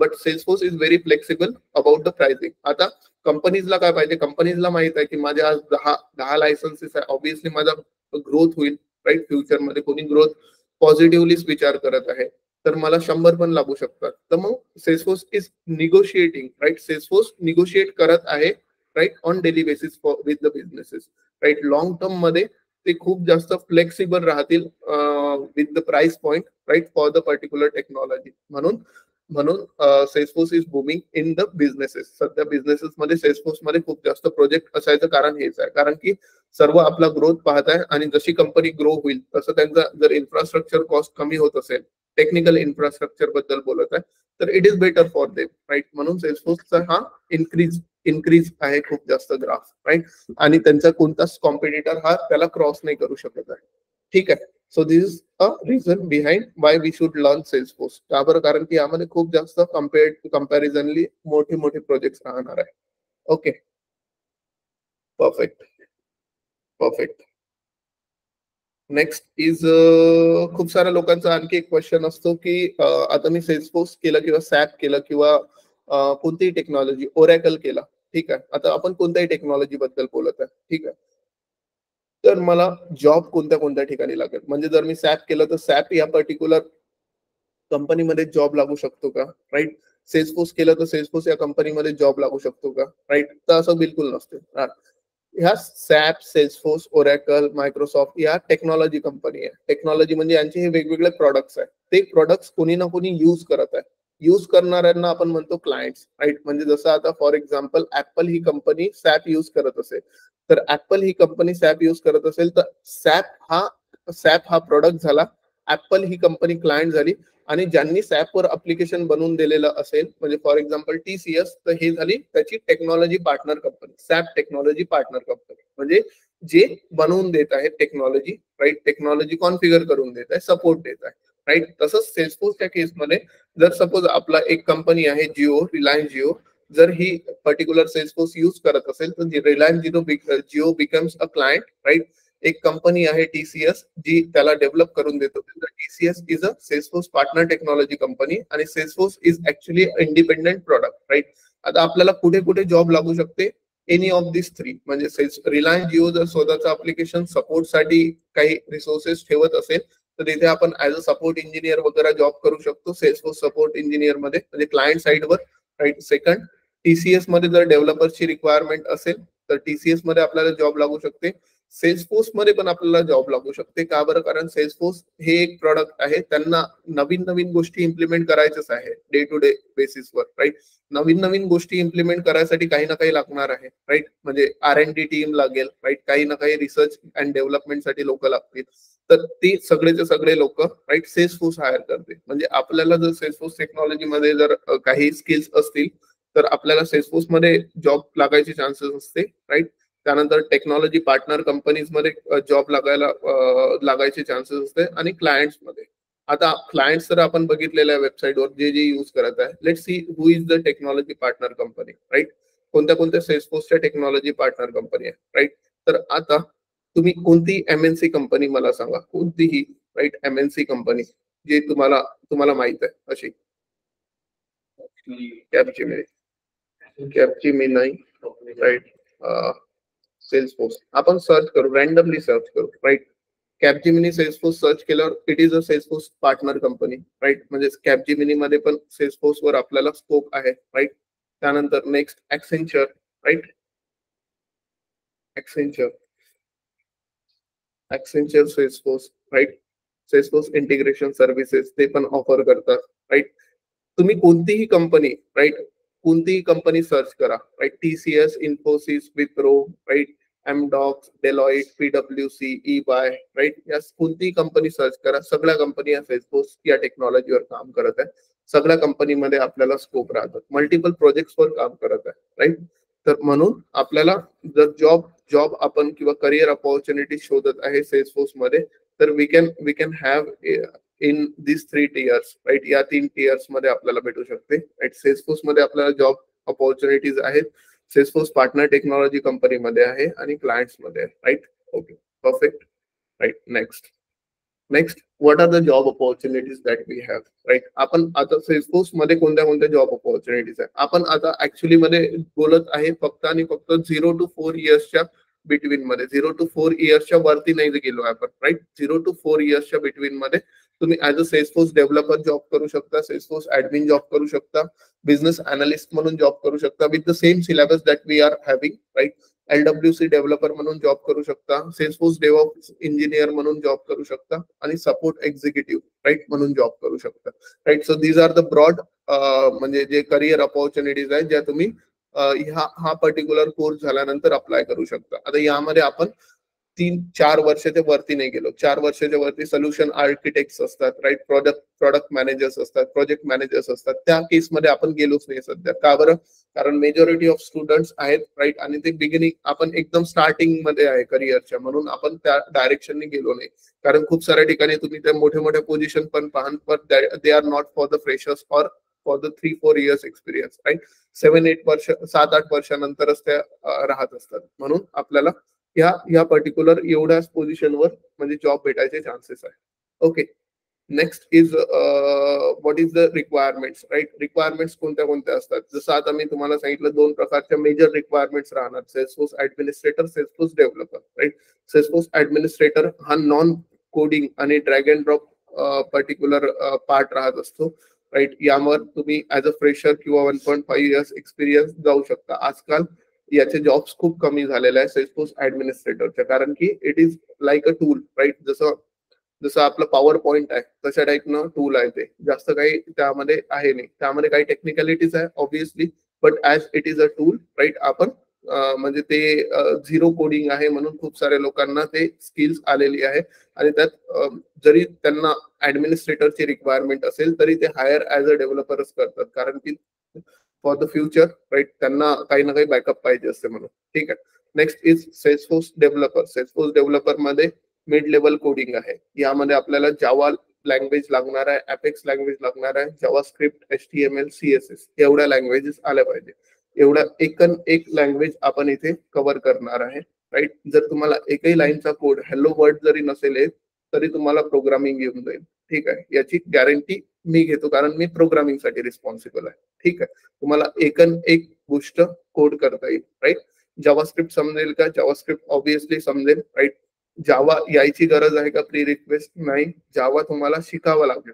But Salesforce is very flexible about the pricing. आता कंपनीजला काय पाहिजे? कंपनीजला माहित आहे की माझे आज 10 लायसन्सेस आहे, ऑब्व्हियसली माझा ग्रोथ होईल. राईट. फ्युचरमध्ये कोणी ग्रोथ पॉझिटिव्हलीच विचार करत आहे, तर मला 100 पण लागू शकतात. तर मग Salesforce is negotiating. Right. Salesforce negotiate करत आहे. Right. On daily basis with the businesses. Right. Long term मध्ये ते खूप जास्त फ्लेक्सिबल राहतील with the price point. Right. For the particular technology. म्हणून Salesforce is booming in the businesses. सध्या businesses मध्ये सेल्सफोर्स मध्ये खूप जास्त प्रोजेक्ट असायचं कारण हेच आहे, कारण की सर्व आपला ग्रोथ पाहत आहे आणि जशी कंपनी ग्रो होईल तसं त्यांचा जर इन्फ्रास्ट्रक्चर कॉस्ट कमी होत असेल, टेक्निकल इन्फ्रास्ट्रक्चर बद्दल बोलत आहे, तर it is better for them. Right. म्हणून सेल्सफोर्सचा हा इन्क्रीज आहे खूप जास्त ग्राफ. राईट. आणि त्यांचा कोणताच कॉम्पिटिटर हा त्याला क्रॉस नाही करू शकत आहे. ठीक आहे. So this is a reason behind why we should learn Salesforce. का बरं? कारण की यामध्ये खूप जास्त कम्पॅरिझनली मोठे प्रोजेक्ट राहणार आहे. ओके. परफेक्ट. नेक्स्ट इज, खूप साऱ्या लोकांचा आणखी एक क्वेश्चन असतो की आता मी सेल्सफोर्स केलं किंवा सॅप केलं किंवा कोणतीही टेक्नॉलॉजी, ओरॅकल केला. ठीक आहे. आता आपण कोणत्याही टेक्नॉलॉजी बद्दल बोलत आहे. ठीक आहे. तर मला जॉब कोणत्या ठिकाणी लागेल? म्हणजे जर मी सॅप केलं तर सॅप या पर्टिक्युलर कंपनीमध्ये जॉब लागू शकतो का? राईट. सेल्सफोर्स केलं तर सेल्सफोर्स या कंपनीमध्ये जॉब लागू शकतो का? राईट. तर असं बिलकुल नसते. ह्या सॅप, सेल्सफोर्स, ओरॅकल, मायक्रोसॉफ्ट या टेक्नॉलॉजी कंपनी आहे. टेक्नॉलॉजी म्हणजे यांचे हे वेगवेगळे प्रोडक्ट्स आहेत. ते प्रोडक्ट्स कोणी ना कोणी युज करत आहे. युज करणाऱ्यांना आपण म्हणतो क्लायंट्स. राईट. म्हणजे जसं आता for example apple he company SAP use करत असेल, तर ऍपल ही कंपनी सॅप युज करत असेल तर सॅप हा प्रोडक्ट झाला, ऍपल ही कंपनी क्लायंट झाली, आणि ज्यांनी सॅपवर अप्लिकेशन बनवून दिलेलं असेल, म्हणजे फॉर एक्झाम्पल TCS, तर हे झाली त्याची technology partner company. SAP technology partner company म्हणजे जे बनवून देत आहे टेक्नॉलॉजी. राईट. टेक्नॉलॉजी कॉन्फिगर करून देत आहे, सपोर्ट देत आहे. राईट. तसंच सेल्सफोर्सच्या केसमध्ये जर सपोज आपला एक कंपनी आहे जिओ, रिलायन्स जिओ, जर ही पर्टिक्युलर सेल्सफोर्स यूज करत असेल तर Reliance Jio becomes a client. Right. एक कंपनी आहे TCS जी त्याला डेव्हलप करून देतो. TCS is a Salesforce partner technology company आणि Salesforce is actually independent product. Right. आता आपल्याला कुठे जॉब लागू शकते? Any of this 3. म्हणजे रिलायन्स जिओ जर स्वतःचं अप्लिकेशन सपोर्टसाठी काही रिसोर्सेस ठेवत असेल तर तिथे आपण ऍज अ सपोर्ट इंजिनियर वगैरे जॉब करू शकतो, सेल्सफोर्स सपोर्ट इंजिनियर मध्ये, म्हणजे क्लायंट साइडवर, राईट. सेकंड, टीसीएस मध्ये जर डेव्हलपरची रिक्वायरमेंट असेल तर टीसीएस मध्ये आपल्याला जॉब लागू शकते. सेल्सफोर्स मध्ये पण आपल्याला जॉब लागू शकते. का बरं? कारण सेल्सफोर्स हे एक प्रॉडक्ट आहे, त्यांना नवीन नवीन गोष्टी इम्प्लिमेंट करायचंच आहे डे टू डे बेसिसवर, राईट. नवीन नवीन गोष्टी इम्प्लिमेंट करायसाठी काही ना काही लागणार आहे, राईट. म्हणजे R&D टीम लागेल, राईट. काही ना काही रिसर्च अँड डेव्हलपमेंटसाठी लोक लागतील. तर ती सगळेचे सगळे लोक, राईट, सेल्सफोर्स हायर करते. म्हणजे आपल्याला जर सेल्सफोर्स टेक्नॉलॉजी मध्ये जर काही स्किल्स असतील तर आपल्याला सेल्सफोर्स मध्ये जॉब लागायचे चान्सेस असते, राईट. त्यानंतर टेक्नॉलॉजी पार्टनर कंपनीज मध्ये जॉब लागायचे चान्सेस असते. आणि क्लायंट्स मध्ये, आता क्लायंट्स तर आपण बघितलेल्या वेबसाईटवर जे जे युज करत आहे. Let see who is the technology partner company, right. कोणत्या कोणत्या सेल्सफोर्सच्या टेक्नॉलॉजी पार्टनर कंपनी आहे, राईट. तर आता तुम्ही कोणती MNC कंपनी मला सांगा, कोणतीही, राईट, MNC कंपनी जे तुम्हाला माहित आहे अशी. Capgemini, right. सेल्सफोर्स आपण सर्च करू, रँडमली सर्च करू, राईट. कॅपजिमिनी सेल्सफोर्स सर्च केल्यावर it is a Salesforce partner company, right. म्हणजे कॅपजिमिनी मध्ये पण सेल्सफोर्स वर आपल्याला स्कोप आहे, राईट. त्यानंतर next Accenture, right. Accenture Salesforce, right. Salesforce integration services ते पण ऑफर करतात, राईट. तुम्ही कोणतीही कंपनी, राईट, कोणतीही कंपनी सर्च करा, right. TCS, Infosys, Wipro, right, Amdocs, Deloitte, PwC, EY, right. या कोणतीही कंपनी सर्च करा, सगळ्या कंपनी या सेल्सफोर्स या टेक्नॉलॉजीवर काम करत आहे. सगळ्या कंपनीमध्ये आपल्याला स्कोप राहतात, मल्टिपल प्रोजेक्ट्सवर काम करत आहे, राईट. तर म्हणून आपल्याला जर जॉब आपण किंवा करिअर अपॉर्च्युनिटी शोधत आहे सेल्सफोर्स मध्ये, तर we can have in this 3 tiers, right. या 3 tiers मध्ये आपल्याला भेटू शकते, राईट. सेल्सफोर्स मध्ये आपल्याला जॉब अपॉर्च्युनिटीज आहेत, सेल्सफोर्स पार्टनर टेक्नॉलॉजी कंपनीमध्ये आहे आणि क्लायंट्स मध्ये आहे, right. Okay, perfect, right. Next, what are the job opportunities that we have, right. आपण आता सेल्सफोर्स मध्ये कोणत्या कोणत्या जॉब अपॉर्च्युनिटीज आहे, आपण आता ऍक्च्युअली मध्ये बोलत आहे फक्त आणि फक्त 0 to 4 इयर्सच्या बिटवीन मध्ये. 0 to 4 इयर्सच्या वरती नाही गेलो आपण, राईट. 0 to 4 इयर्सच्या बिटवीन मध्ये तुम्ही ऍज अ सेल्सफोर्स डेव्हलपर जॉब करू शकता, सेल्सफोर्स ऍडमिन जॉब करू शकता, बिझनेस अनालिस्ट म्हणून जॉब करू शकता with the same syllabus that we are having, right. LWC developer म्हणून जॉब करू शकता, सेल्सफोर्स डेव्हऑप्स इंजिनियर म्हणून जॉब करू शकता आणि सपोर्ट एक्झिक्युटिव्ह, राईट, म्हणून जॉब करू शकता, right. So these are the broad म्हणजे जे करिअर अपॉर्च्युनिटीज आहेत ज्या तुम्ही हा पर्टिक्युलर कोर्स झाल्यानंतर अप्लाय करू शकता. आता यामध्ये आपण 3-4 वर्षाच्या वरती नाही गेलो. 4 वर्षाच्या वरती सोल्युशन आर्किटेक्ट्स असतात, राईट. प्रोडक्ट मॅनेजर्स असतात, प्रोजेक्ट मॅनेजर्स असतात. त्या केसमध्ये आपण गेलोच नाही सध्या. का बरं? कारण मेजॉरिटी ऑफ स्टुडंट्स आहेत, राईट. आणि ते बिगिनिंग आपण एकदम स्टार्टिंग मध्ये आहे करिअरच्या, म्हणून आपण त्या डायरेक्शनने गेलो नाही. कारण खूप साऱ्या ठिकाणी तुम्ही त्या मोठ्या मोठ्या पोझिशन पण पाहाल, पण they are not for the freshers और for the 3-4 years experience, right. 7-8 वर्ष, 7-8 वर्षानंतरच त्या राहत असतात. म्हणून आपल्याला या पर्टिक्युलर एवढ्याच पोझिशनवर म्हणजे जॉब भेटायचे चान्सेस आहे. Okay, next is what is the requirements, right. Requirements कोणत्या कोणत्या असतात? जसं आता मी तुम्हाला सांगितलं 2 प्रकारच्या मेजर रिक्वायरमेंट्स राहणार, Salesforce administrator, Salesforce developer, right. Salesforce administrator हा नॉन कोडिंग आणि drag and drop particular part राहत असतो, राईट. यावर तुम्ही ऍज अ फ्रेशर किंवा 1.5 इयर्स एक्सपिरियन्स जाऊ शकता. आजकाल याचे जॉब्स खूप कमी झालेले आहे सेल्सफोर्स ऍडमिनिस्ट्रेटरच्या, कारण की it is like a tool, right. जसं आपलं पॉवर पॉइंट आहे तशा टाईपनं टूल आहे ते. जास्त काही त्यामध्ये आहे नाही, त्यामध्ये काही टेक्निकॅलिटीज आहे obviously, but as it is a tool, right. आपण म्हणजे ते 0 कोडिंग आहे म्हणून खूप साऱ्या लोकांना ते स्किल्स आलेली आहे. आणि त्यात जरी त्यांना ऍडमिनिस्ट्रेटरची रिक्वायरमेंट असेल तरी ते हायर ऍज अ डेव्हलपरच करतात, कारण की फॉर द फ्युचर, राईट, त्यांना काही ना काही बॅकअप पाहिजे असते म्हणून. ठीक आहे. Next is Salesforce developer. Salesforce developer मध्ये मिड लेवल कोडिंग आहे. यामध्ये आपल्याला जावा लँग्वेज लागणार आहे, अपेक्स लँग्वेज लागणार आहे, जावा स्क्रिप्ट, HTML, CSS एवढ्या लँग्वेजेस आल्या पाहिजे. एवढ्या एक लँग्वेज आपण इथे कव्हर करणार आहे, राईट. जर तुम्हाला एकही लाईनचा कोड हॅलो वर्ड जरी नसेल येत तरी तुम्हाला प्रोग्रामिंग येऊन जाईल. ठीक आहे, याची गॅरंटी मी घेतो कारण मी प्रोग्रामिंग साठी रिस्पॉन्सिबल आहे. ठीक आहे, तुम्हाला एक गोष्ट कोड करता येईल, राईट. जावा स्क्रिप्ट समजेल का? जावा स्क्रिप्ट ऑब्व्हियसली समजेल, राईट. जावा यायची गरज आहे का प्री रिक्वेस्ट? नाही. जावा तुम्हाला शिकावं लागेल.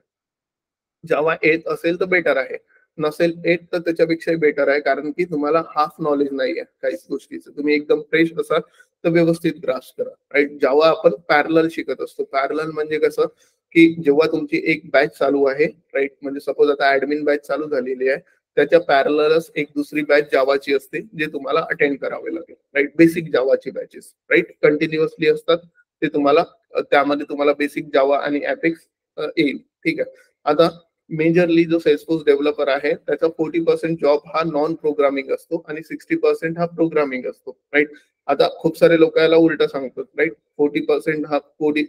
जावा येत असेल तर बेटर आहे, नसेल येत तर त्याच्यापेक्षाही बेटर आहे, कारण की तुम्हाला हाफ नॉलेज नाहीये काहीच गोष्टीचं. तुम्ही एकदम फ्रेश असाल तर व्यवस्थित ग्रास करा, राईट. जेव्हा आपण पॅरलल शिकत असतो, पॅरलल म्हणजे कसं की जेव्हा तुमची एक बॅच चालू आहे, राईट, म्हणजे सपोज आता ऍडमिन बॅच चालू झालेली आहे, त्याच्या पॅरलच एक दुसरी बॅच जावाची असते जे तुम्हाला अटेंड करावे लागेल, राईट. बेसिक जावाची बॅचेस, राईट, कंटिन्युअसली असतात. ते तुम्हाला त्यामध्ये तुम्हाला बेसिक जावा आणि ॲपेक्स येईल. ठीक आहे. आता मेजरली जो सेल्सफोर्स डेव्हलपर आहे त्याचा 40% जॉब हा नॉन प्रोग्रामिंग असतो आणि 60% हा प्रोग्रामिंग असतो, राईट. आता खूप सारे लोक याला उलट सांगतात, राईट. 40% हा coding,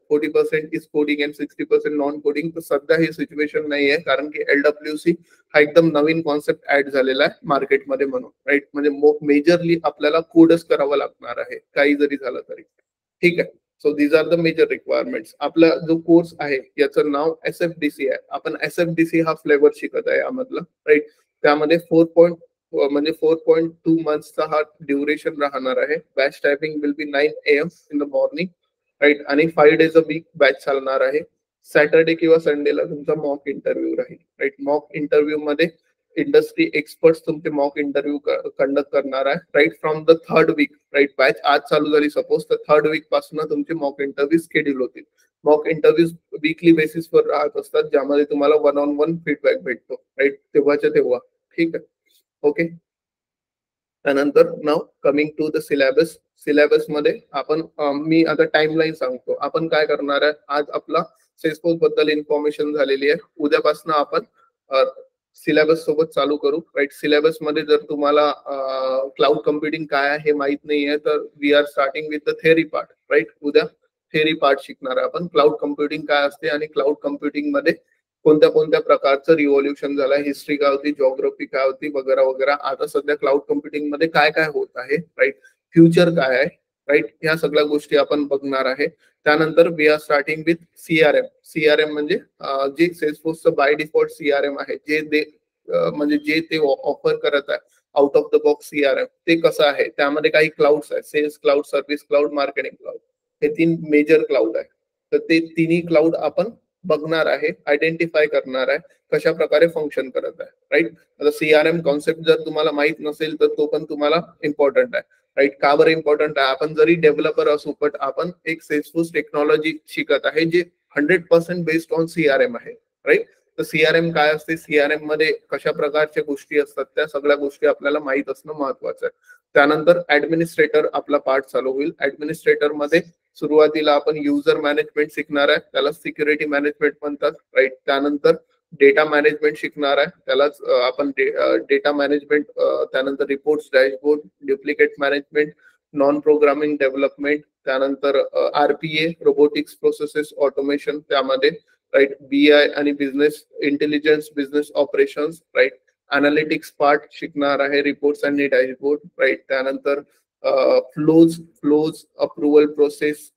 40% is coding and 60% non coding. तर सध्या ही सिच्युएशन नाही आहे, कारण की LWC हा एकदम नवीन कॉन्सेप्ट ऍड झालेला आहे मार्केटमध्ये, म्हणून, राईट. म्हणजे मेजरली आपल्याला कोडच करावा लागणार आहे काही जरी झालं तरी. ठीक आहे. So these are the major requirements. आपला जो कोर्स आहे याचं नाव SFDC आहे. आपण SFDC हा फ्लेवर शिकत आहे यामधला, राईट. त्यामध्ये 4.2 मंथचा हा ड्युरेशन राहणार आहे. Batch timing will be 9 AM in the morning, right. आणि 5 days अ वीक बॅच चालणार आहे. सॅटर्डे किंवा संडेला तुमचा मॉक इंटरव्ह्यू राहील, राईट. मॉक इंटरव्ह्यू मध्ये इंडस्ट्री एक्सपर्ट्स तुमचे मॉक इंटरव्ह्यू कंडक्ट करणार आहे, right, from the third week, right. Batch आज चालू झाली सपोज, तर थर्ड वीक पासून तुमचे मॉक इंटरव्ह्यू शेड्यूल होतील. मॉक इंटरव्ह्यू वीकली बेसिसवर राहत असतात, ज्यामध्ये तुम्हाला 1-on-1 फीडबॅक भेटतो, राईट, तेव्हाच्या तेव्हा. ठीक आहे. ओके. त्यानंतर नाव coming to the syllabus. Syllabus मध्ये आपण मी आता टाइमलाईन सांगतो. आपण काय करणार आहे, आज आपला सेल्सफोर्स बद्दल इन्फॉर्मेशन झालेली आहे. उद्यापासून आपण सिलेबस सोबत चालू करू, राईट. सिलेबस मध्ये जर तुम्हाला क्लाउड कम्प्युटिंग काय आहे हे माहित नाहीये, तर we are starting with the theory part, right. उद्या थेअरी पार्ट शिकणार आहे आपण. क्लाउड कम्प्युटिंग काय असते आणि क्लाउड कम्प्युटिंग मध्ये कोणत्या कोणत्या प्रकारचं रिव्होल्युशन झालं, हिस्ट्री काय होती, जॉग्राफी काय होती, वगैरे वगैरे. आता सध्या क्लाउड कम्प्युटिंग मध्ये काय काय होत आहे, राईट, फ्युचर काय आहे, राईट, ह्या सगळ्या गोष्टी आपण बघणार आहे. त्यानंतर we are starting with CRM. CRM म्हणजे जे सेल्सफोर्सचं बाय डिफॉल्ट CRM आहे, म्हणजे जे ते ऑफर करत आहे out of the box CRM, ते कसं आहे. त्यामध्ये काही क्लाउड्स आहे, sales cloud, service cloud, marketing cloud. हे 3 मेजर क्लाउड आहे. तर ते तिन्ही क्लाउड आपण बघणार आहे, आयडेंटिफाय करणार आहे कशा प्रकारे फंक्शन करत आहे, राईट. आता CRM कॉन्सेप्ट जर तुम्हाला माहित नसेल तर तो पण तुम्हाला इम्पॉर्टंट आहे, राईट. का बरं इम्पॉर्टंट आहे? आपण जरी डेव्हलपर असू, पण आपण एक सेल्सफोर्स टेक्नॉलॉजी शिकत आहे जे 100% बेस्ड ऑन CRM आहे, राईट. तर CRM काय असते, CRM मध्ये कशा प्रकारच्या गोष्टी असतात, त्या सगळ्या गोष्टी आपल्याला माहित असणं महत्वाचं आहे. त्यानंतर ऍडमिनिस्ट्रेटर आपला पार्ट चालू होईल. ऍडमिनिस्ट्रेटर मध्ये सुरुवातीला आपण युजर मॅनेजमेंट शिकणार आहे, त्याला सिक्युरिटी मॅनेजमेंट म्हणतात, राईट. त्यानंतर डेटा मॅनेजमेंट शिकणार आहे, त्यालाच आपण डेटा मॅनेजमेंट. त्यानंतर reports, dashboard, duplicate management, non programming development. त्यानंतर RPA, रोबोटिक्स प्रोसेसेस ऑटोमेशन त्यामध्ये, राईट. BI आणि business intelligence, business operations, right. Analytics part शिकणार आहे, रिपोर्ट्स आणि डॅशबोर्ड, राईट. त्यानंतर flows, approval process,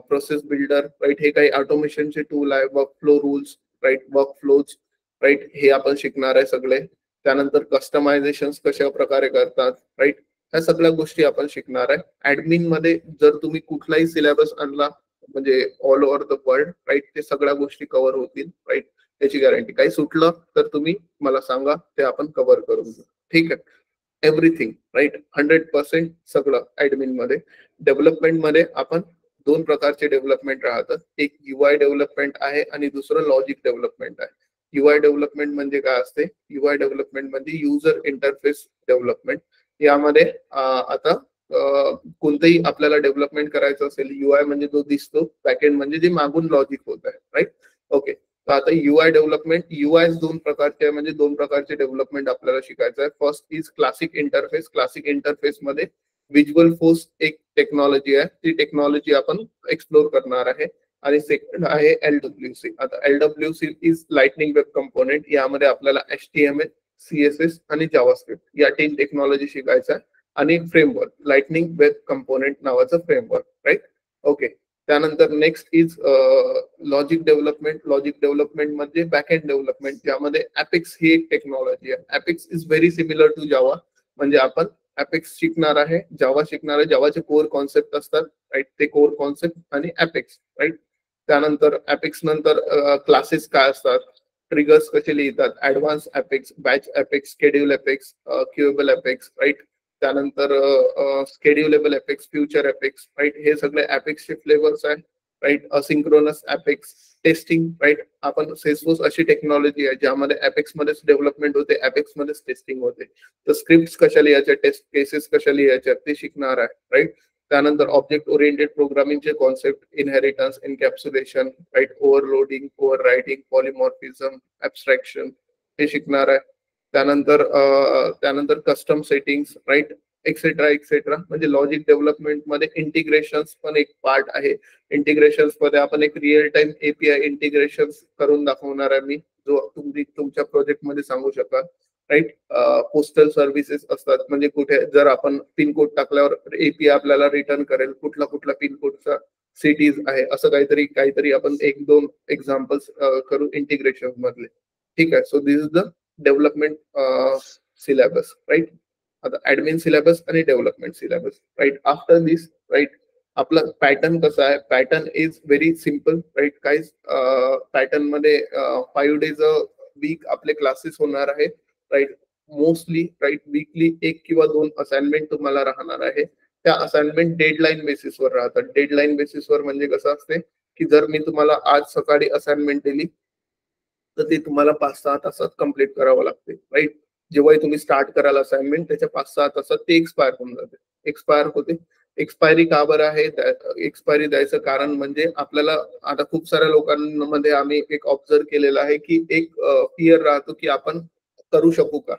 process builder, right. हे काही ऑटोमेशनचे टूल आहे, work flow rules, right, work flows, right. हे आपण शिकणार आहे सगळे. त्यानंतर कस्टमायझेशन कशा प्रकारे करतात, राईट. ह्या सगळ्या गोष्टी आपण शिकणार आहे. ऍडमिन मध्ये जर तुम्ही कुठलाही सिलेबस आणला, म्हणजे all over the world, right, ते सगळ्या गोष्टी कव्हर होतील, राईट. त्याची गॅरंटी. काही सुटलं तर तुम्ही मला सांगा, ते आपण कव्हर करून घेऊ. ठीक आहे. एव्हरीथिंग, राईट, 100% सगळं ऍडमिन मध्ये. डेव्हलपमेंट मध्ये आपण 2 प्रकारचे डेव्हलपमेंट राहतात. एक UI डेव्हलपमेंट आहे आणि दुसरं लॉजिक डेव्हलपमेंट आहे. UI डेव्हलपमेंट म्हणजे काय असते? UI डेव्हलपमेंट म्हणजे युजर इंटरफेस डेव्हलपमेंट. यामध्ये आता कोणतंही आपल्याला डेव्हलपमेंट करायचं असेल, UI म्हणजे जो दिसतो, बॅकएंड म्हणजे जे मागून लॉजिक होत आहे, राईट. ओके. तर आता UI डेव्हलपमेंट, UI 2 प्रकारचे आहे, म्हणजे 2 प्रकारचे डेव्हलपमेंट आपल्याला शिकायचं आहे. First is classic interface. Classic interface मध्ये विज्युअल फोर्स एक टेक्नॉलॉजी आहे, ती टेक्नॉलॉजी आपण एक्सप्लोर करणार आहे. आणि सेकंड आहे LWC. आता LWC is lightning web component. यामध्ये आपल्याला HTML, CSS आणि जावास्क्रिप्ट या 3 टेक्नॉलॉजी शिकायचं आहे. आणि फ्रेमवर्क, लाइटनिंग वेब कंपोनेंट नावाचं फ्रेमवर्क, राईट. ओके. त्यानंतर next is logic development. Logic development म्हणजे बॅकएंड डेव्हलपमेंट, ज्यामध्ये ॲपेक्स ही एक टेक्नॉलॉजी आहे. Apex is very similar to Java. म्हणजे आपण ॲपेक्स शिकणार आहे, जावा शिकणार आहे. जावाचे कोर कॉन्सेप्ट असतात, राईट, ते कोर कॉन्सेप्ट आणि एपेक्स, राईट. त्यानंतर एपेक्स नंतर क्लासेस काय असतात, ट्रिगर्स कसे लिहितात, advance Apex, batch Apex, schedule Apex, queueable apex, right. त्यानंतर schedulable Apex, future Apex, right. हे सगळे एपेक्सचे फ्लेवर्स आहे, right. Asynchronous Apex, testing, right. आपण सेल्सफोर्स अशी टेक्नॉलॉजी आहे ज्यामध्ये एपेक्स मध्येच डेव्हलपमेंट होते, एपेक्स मध्येच टेस्टिंग होते. तर स्क्रिप्ट कशा लिहायच्या, टेस्ट केसेस कशा लिहायच्या ते शिकणार आहे, राईट. त्यानंतर ऑब्जेक्ट ओरिएंटेड प्रोग्रामिंगचे concept, inheritance, encapsulation, right, overloading, over writing, polymorphism, abstraction हे शिकणार आहे. त्यानंतर custom settings, right, etcetera etcetera. म्हणजे लॉजिक डेव्हलपमेंट मध्ये इंटिग्रेशन्स पण एक पार्ट आहे. इंटिग्रेशन्स मध्ये आपण एक रिअल टाइम एपीआय इंटिग्रेशन करून दाखवणार आहे मी, जो तुम्ही तुमच्या प्रोजेक्ट मध्ये सांगू शकाल, राईट. पोस्टल सर्व्हिसेस असतात, म्हणजे कुठे जर आपण पिनकोड टाकल्यावर एपीआय आपल्याला रिटर्न करेल कुठला कुठला पिनकोडचा सिटीज आहे, असं काहीतरी आपण एक दोन एक्झाम्पल्स करू इंटिग्रेशन मधले. ठीक आहे. So this is the development syllabus, right. आता ऍडमिन सिलेबस आणि development syllabus, right. After this, right, आपलं पॅटर्न कसं आहे, pattern is very simple, right. काही पॅटर्न मध्ये 5 days अ वीक आपले क्लासेस होणार आहे, राईट. मोस्टली, राईट, वीकली 1 किंवा 2 असाइनमेंट तुम्हाला राहणार आहे. त्या असाइनमेंट डेडलाईन बेसिसवर राहतात. डेडलाईन बेसिसवर म्हणजे कसं असते की जर मी तुम्हाला आज सकाळी असाइनमेंट दिली तर ते तुम्हाला 5-6 तासात कम्प्लीट करावं लागते, राईट. जेव्हाही तुम्ही स्टार्ट कराल असाइनमेंट त्याच्या 5-6 तासात ते एक्सपायर होऊन जाते. एक्सपायर होते. एक्सपायरी का बरं आहे, एक्सपायरी द्यायचं कारण म्हणजे आपल्याला आता खूप साऱ्या लोकांमध्ये आम्ही एक ऑब्झर्व केलेलं आहे की एक फिअर राहतो की आपण करू शकू का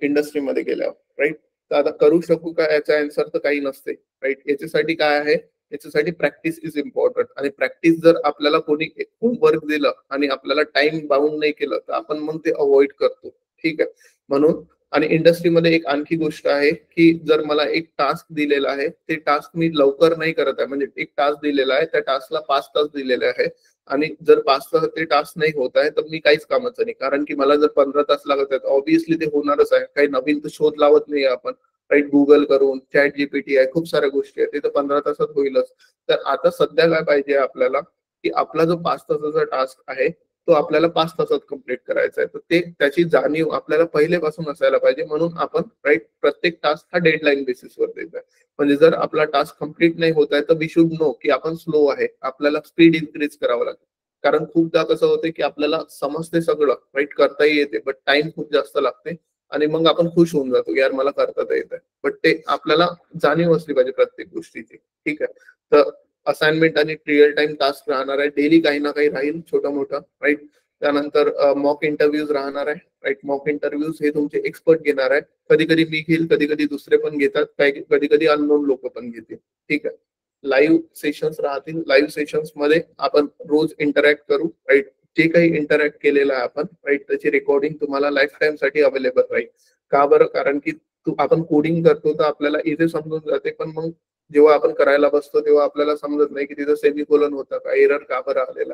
इंडस्ट्रीमध्ये गेल्यावर, राईट. तर आता करू शकू का याचा आन्सर तर काही नसते, राईट. याच्यासाठी काय आहे, याच्यासाठी प्रॅक्टिस इज इम्पॉर्टंट. आणि प्रॅक्टिस जर आपल्याला कोणी होमवर्क दिलं आणि आपल्याला टाइम बाउंड नाही केलं तर आपण मग ते अवॉइड करतो, ठीक आहे. म्हणून आणि इंडस्ट्रीमध्ये एक आणखी गोष्ट आहे की जर मला एक टास्क दिलेला आहे, ते टास्क मी लवकर नाही करत आहे, म्हणजे एक टास्क दिलेला आहे, त्या टास्कला 5 तास दिलेले आहे आणि जर 5 तास ते टास्क नाही होत आहे तर मी काहीच कामाचं नाही. कारण की मला जर 15 तास लागत आहेत, ऑब्विसली ते होणारच आहे. काही नवीन तर शोध लावत नाही आपण, राईट. गुगल करून, चॅट जीपीटी आहे, खूप साऱ्या गोष्टी आहेत, ते तर 15 तासात होईलच. तर आता सध्या काय पाहिजे आपल्याला की आपला जो 5 तासाचा टास्क आहे तो आपल्याला 5 तासात कम्प्लीट करायचा आहे. तर ते त्याची जाणीव आपल्याला पहिलेपासून असायला पाहिजे. म्हणून आपण, राईट, प्रत्येक टास्क हा डेडलाईन बेसिसवर देत आहे. म्हणजे जर आपला टास्क कम्प्लीट नाही होत आहे तर वी शुड नो की आपण स्लो आहे, आपल्याला स्पीड इन्क्रीज करावं लागेल. कारण खूपदा कसं होते की आपल्याला समजते सगळं, राईट, करताही येते, बट टाइम खूप जास्त लागते आणि मग आपण खुश होऊन जातो यार मला करता येत आहे. बट ते आपल्याला जाणीव असली पाहिजे प्रत्येक गोष्टीची, ठीक आहे. तर असाइनमेंट आणि रिअल टाइम टास्क राहणार आहे, डेली काही ना काही राहील छोटा मोठा, राईट. त्यानंतर मॉक इंटरव्ह्यूज राहणार आहे, राईट. मॉक इंटरव्ह्यूज हे तुमचे एक्सपर्ट घेणार आहे. कधी कधी मी घेईल, कधी कधी दुसरे पण घेतात, काही कधी कधी अननोन लोक पण घेतील, ठीक आहे. लाईव्ह सेशन्स राहतील. लाईव्ह सेशन्स मध्ये आपण रोज इंटरॅक्ट करू, राईट. जे काही इंटरॅक्ट केलेलं आहे आपण, राईट, त्याची रेकॉर्डिंग तुम्हाला लाईफ टाइम साठी अवेलेबल राहील. का बरं, कारण की आपण कोडिंग करतो तर आपल्याला इथे समजून जाते, पण मग जेव्हा आपण करायला बसतो तेव्हा आपल्याला समजत नाही की तिथं सेमिकोलन होतं का, एरर का बरं आलेला.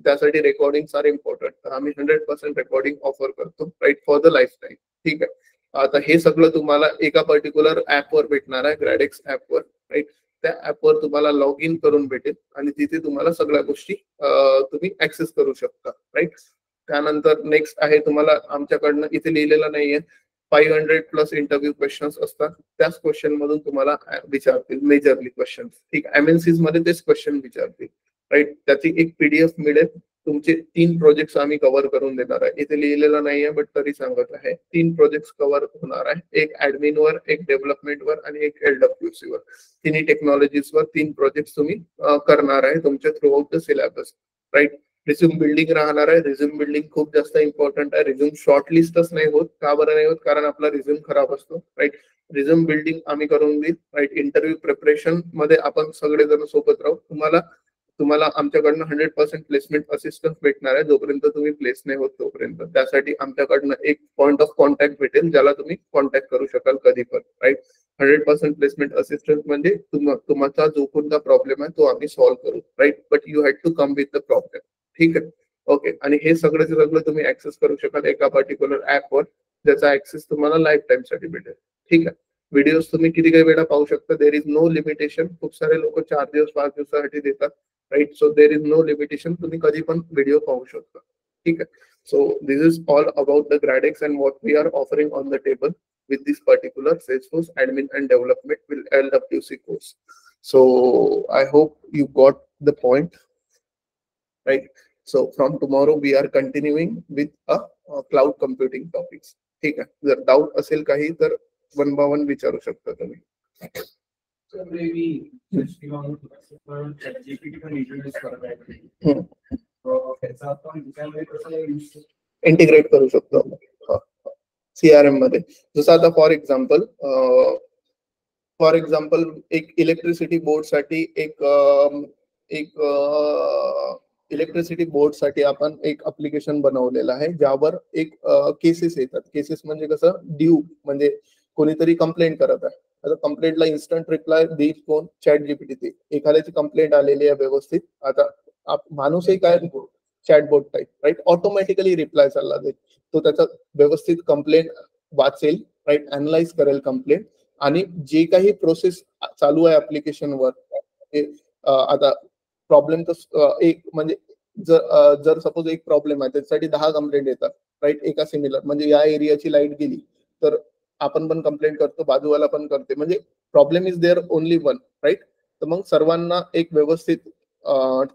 त्यासाठी रेकॉर्डिंग आर इम्पॉर्टंट. तर आम्ही 100% रेकॉर्डिंग ऑफर करतो, right, for the life time, ठीक आहे. आता हे सगळं तुम्हाला एका पर्टिक्युलर ऍपवर भेटणार आहे, ग्रॅडेक्स ऍपवर, राईट. त्या ऍपवर तुम्हाला लॉग इन करून भेटेल आणि तिथे तुम्हाला सगळ्या गोष्टी तुम्ही ऍक्सेस करू शकता, राईट. त्यानंतर नेक्स्ट आहे, तुम्हाला आमच्याकडनं इथे लिहिलेलं नाहीये, 500+ इंटरव्ह्यू क्वेश्चन्स असतात. त्याच क्वेश्चन मधून तुम्हाला विचारतील मेजरली क्वेश्चन, ठीक. एमएनसीज मध्ये तेच क्वेश्चन विचारतील, राईट. त्याची एक पीडीएफ मिळेल. तुमचे 3 प्रोजेक्ट आम्ही कव्हर करून देणार आहे. इथे लिहिलेलं नाहीये बट तरी सांगत आहे, 3 प्रोजेक्ट कव्हर होणार आहे. एक ऍडमिनवर, एक डेव्हलपमेंटवर आणि एक एलडब्ल्यूसी वर. तिन्ही टेक्नॉलॉजीजवर 3 प्रोजेक्ट तुम्ही करणार आहे तुमच्या throughout the syllabus, right. Resume building राहणार आहे. रिझ्यूम बिल्डिंग खूप जास्त इम्पॉर्टंट आहे. रिझ्यूम शॉर्टलिस्टच नाही होत, का बरं नाही होत, कारण आपला रिझ्यूम खराब असतो, राईट. रिझ्यूम बिल्डिंग आम्ही करून देईल, राईट. इंटरव्ह्यू प्रिपरेशन मध्ये आपण सगळेजण सोबत राहू. तुम्हाला आमच्याकडनं 100% प्लेसमेंट असिस्टन्स भेटणार आहे जोपर्यंत तुम्ही प्लेस नाही होत तोपर्यंत. त्यासाठी आमच्याकडनं एक पॉइंट ऑफ कॉन्टॅक्ट भेटेल ज्याला तुम्ही कॉन्टॅक्ट करू शकाल कधी पण, राईट. 100% प्लेसमेंट असिस्टन्स म्हणजे तुमचा जो कोणता प्रॉब्लेम आहे तो आम्ही सॉल्व्ह करू, right. But you had to come with the problem, ठीक आहे. ओके. आणि हे सगळं तुम्ही ऍक्सेस करू शकाल एका पर्टिक्युलर ऍपवर, ज्याचा ऍक्सेस तुम्हाला लाईफ टाइम साठी भेटेल, ठीक आहे. व्हिडिओज तुम्ही किती काही वेळा पाहू शकता. There is no limitation. खूप सारे लोक 4 दिवस 5 दिवसासाठी देतात, right. So there is no limitation, तुम्ही कधी पण व्हिडिओ पाहू शकता. ठीक आहे. So this is all about the GradX and what we are offering on the table with this particular Salesforce admin and development with LWC course. So I hope you got the point, right? So from tomorrow we are continuing with a cloud computing topics. ठीक आहे. जर doubt असेल काही तर 1 by 1 विचारू शकता तुम्ही. Integrate करू शकतो CRM मध्ये. जसं आता फॉर एक्झाम्पल एक इलेक्ट्रिसिटी बोर्ड साठी इलेक्ट्रिसिटी बोर्ड साठी आपण एक अप्लिकेशन बनवलेलं आहे, ज्यावर एक केसेस येतात. केसेस म्हणजे कसं, ड्यू म्हणजे कोणीतरी कंप्लेंट करत आहे. आता कंप्लेंटला इन्स्टंट रिप्लाय देईल कोण? Chat GPT. एखाद्याची कंप्लेंट आलेली आहे व्यवस्थित, आता माणूसही काय chatbot type, right, automatically reply चालला जाईल. तो त्याचा व्यवस्थित कंप्लेंट वाचेल, राईट, अनालाइज करेल कंप्लेंट, आणि जे काही प्रोसेस चालू आहे ऍप्लिकेशनवर, आता प्रॉब्लेम तर एक म्हणजे जर सपोज एक प्रॉब्लेम आहे त्याच्यासाठी 10 कंप्लेंट येतात, राईट, एका सिमिलर. म्हणजे या एरियाची लाईट गेली तर आपण पण कंप्लेंट करतो, बाजूवाला पण करते, म्हणजे problem is there only one, right. तर मग सर्वांना एक व्यवस्थित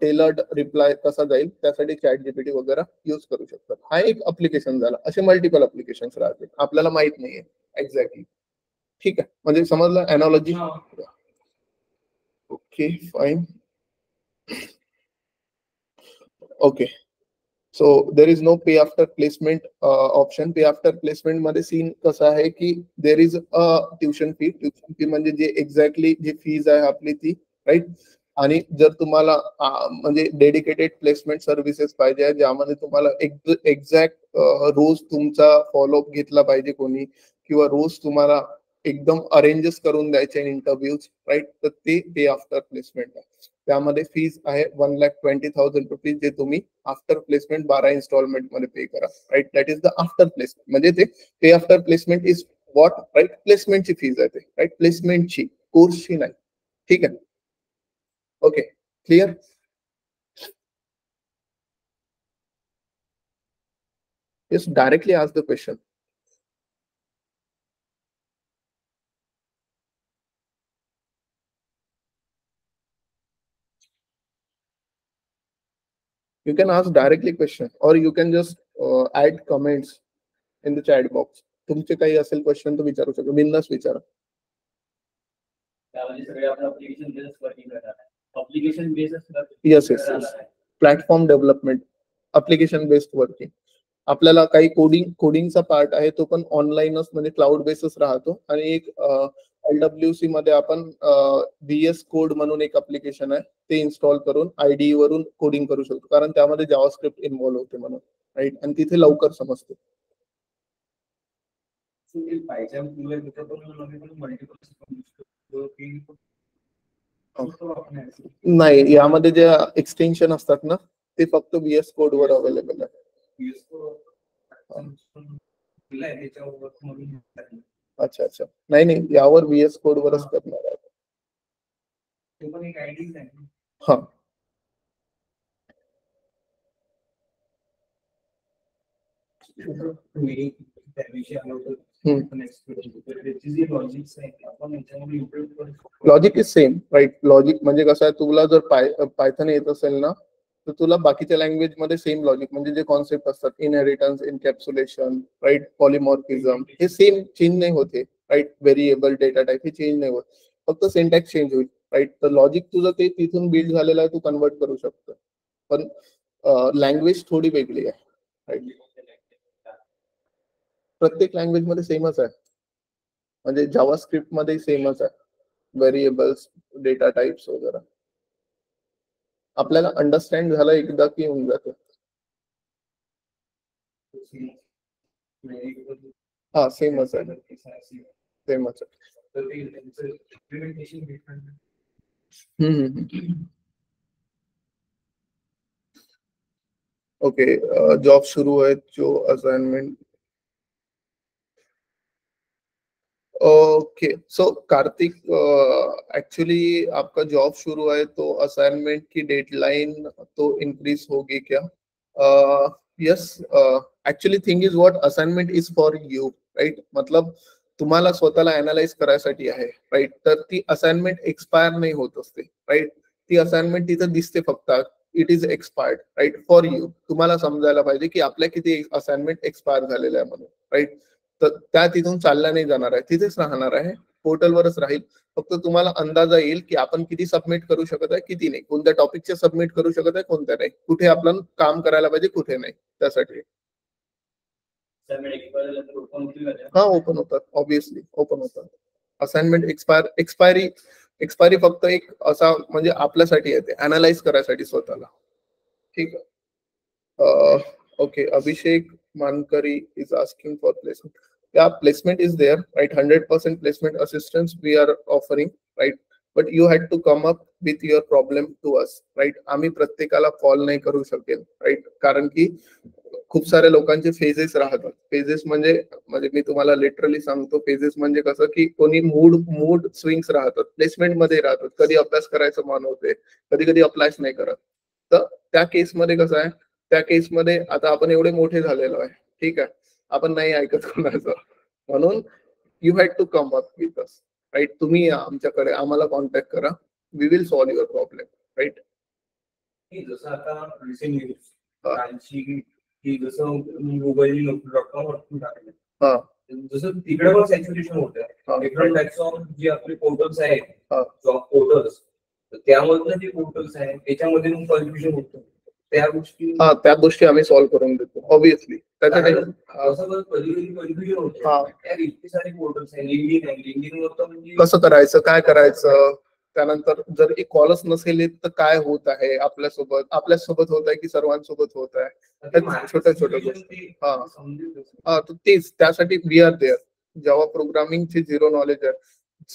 टेलर्ड रिप्लाय कसा जाईल त्यासाठी चॅट जीपीटी वगैरे यूज करू शकतात. हा एक अप्लिकेशन झाला. असे मल्टिपल अप्लिकेशन राहते, आपल्याला माहित नाहीये एक्झॅक्टली. ठीक आहे, म्हणजे समजलं analogy. Okay fine. Okay. So there is no pay after placement option. Pay after placement मध्ये सीन कसं आहे की there is a tuition fee. Tuition fee म्हणजे जे एक्झॅक्टली जी फीज आहे आपली ती, राईट. आणि जर तुम्हाला म्हणजे डेडिकेटेड प्लेसमेंट सर्व्हिसेस पाहिजे, ज्यामध्ये तुम्हाला एक्झॅक्ट रोज तुमचा फॉलोअप घेतला पाहिजे कोणी, किंवा रोज तुम्हाला एकदम अरेंजेस करून द्यायचे इंटरव्ह्यूज, राईट, तर ते पे आफ्टर प्लेसमेंट आहे. त्यामध्ये फीज आहे 1,20,000 रुपीज, जे तुम्ही आफ्टर प्लेसमेंट 12 इन्स्टॉलमेंट मध्ये पे करा, right. That is the after placement. म्हणजे ते pay after placement is what, right, प्लेसमेंटची फीज आहे ते, राईट, प्लेसमेंटची, कोर्सची नाही. ठीक आहे. Okay, clear. Yes, directly ask the question. You can ask directly question, or you can just add comments in the chat box. तुमचे काही असेल क्वेश्चन तर विचारू शकता, बिंदास विचारा. Yes yes yes. Platform development, application based working. आपल्याला काही कोडिंगचा पार्ट आहे तो पण ऑनलाईनच, म्हणजे क्लाउड बेसच राहतो. आणि एक LWC मध्ये आपण VS कोड म्हणून एक अप्लिकेशन आहे, ते इन्स्टॉल करून IDE वरून कोडिंग करू शकतो, कारण त्यामध्ये जावास्क्रिप्ट इन्व्हॉल्व होते म्हणून, राईट. आणि तिथे लवकर समजते. नाही, यामध्ये जे एक्सटेन्शन असतात ना, ते फक्त VS कोड वर अवेलेबल आहे. अच्छा अच्छा. नाही नाही, यावर VS कोड वरच करणार आहे. हा. Logic is same, right. Logic म्हणजे कसं आहे, तुला जर पायथन येत असेल ना, तर तुला बाकीच्या लँग्वेज मध्ये सेम लॉजिक, म्हणजे जे कॉन्सेप्ट असतात, इनहेरिटन्स, इनकॅप्सुलेशन, राईट, पॉलिमॉर्फिझम, हे सेम चेंज नाही होते, राईट. व्हेरिएबल, डेटा टाईप हे चेंज नाही होत, फक्त सिंटॅक्स चेंज होईल, राईट. तर लॉजिक तुझं ते तिथून बिल्ड झालेलं आहे, तू कन्वर्ट करू शकतो, पण लँग्वेज थोडी वेगळी आहे, राईट. प्रत्येक लँग्वेज मध्ये सेमच आहे, म्हणजे जावास्क्रिप्ट मध्ये सेमच आहे, व्हेरिएबल्स, डेटा टाइप्स वगैरे. आपल्याला अंडरस्टँड झालं एकदा की होऊन जातं. हा, सेमच आहे, सेमच आहे. ओके. जॉब सुरू आहे, जो assignment okay, so Kartik, actually आपका जॉब शुरू है तो असाइनमेंट की डेडलाइन तो इंक्रीज होगी क्या? Yes, actually thing is what assignment is for you, right? मतलब तुम्हाला स्वतःला अनालाइज करायसाठी आहे, राईट? तर ती असाइनमेंट एक्सपायर नाही होत असते, राईट? ती असाइनमेंट तिथं दिसते फक्त, it is expired, right? For you. तुम्हाला समजायला पाहिजे की आपल्या किती असाइनमेंट एक्सपायर झालेल्या आहे म्हणून, राईट? तर त्या तिथून चालल्या नाही जाणार आहे, तिथेच राहणार आहे, पोर्टलवरच राहील. फक्त तुम्हाला अंदाजा येईल की आपण किती सबमिट करू शकत आहे, किती नाही, कोणत्या टॉपिकचे सबमिट करू शकत आहे, कोणत्या नाही, कुठे आपण काम करायला पाहिजे, कुठे नाही. त्यासाठी हा ओपन होतात, ऑब्विसली ओपन होतात. असाइनमेंट एक्सपायरी फक्त एक असा म्हणजे आपल्यासाठी येते, अनालाइज करायसाठी स्वतःला. ठीक आहे. Okay, Abhishek Mankari is asking for placement. Yeah, placement is there, right? 100% placement assistance we are offering, right? But you had to come up with your problem to us, right? आम्ही प्रत्येकाला call नाही करू शकेल, right? कारण की खूप साऱ्या लोकांचे फेजेस राहतात. फेजेस म्हणजे मी तुम्हाला लिटरली सांगतो, फेजेस म्हणजे कसं की कोणी मूड स्विंग्स राहतात, प्लेसमेंट मध्ये राहतात, कधी अभ्यास करायचं मन होते, कधी कधी अप्लायच नाही करत. तर त्या केसमध्ये कसं आहे, त्या केसमध्ये आता आपण एवढे मोठे झालेलो आहे, ठीक आहे, आपण नाही ऐकत कोणाचं, म्हणून you had to come up with us, right? तुम्ही या आमच्याकडे, आम्हाला कॉन्टॅक्ट करा, we will solve your problem, right? जसं आता की जसं गुगल.com टाकलं, जसं तिकडे पण सॅच्युरेशन होतं, डिफरंट टाइप्स ऑफ जे आपले पोर्टल्स आहेत, जॉब पोर्टल्स, त्यामधलं जे पोर्टल्स आहेत त्याच्यामध्ये कन्फ्युजन होतं. त्या गोष्टी आम्ही सॉल्व्ह करून देतो, ऑब्विसली. त्याच्यासाठी कसं करायचं, काय करायचं, त्यानंतर जर एक कॉलच नसेल तर काय होत आहे आपल्यासोबत होत आहे की सर्वांसोबत होत आहे, छोट्या छोट्या गोष्टी. तर तेच त्यासाठी वी आर देअर. जावा प्रोग्रामिंगचे झिरो नॉलेज आहे,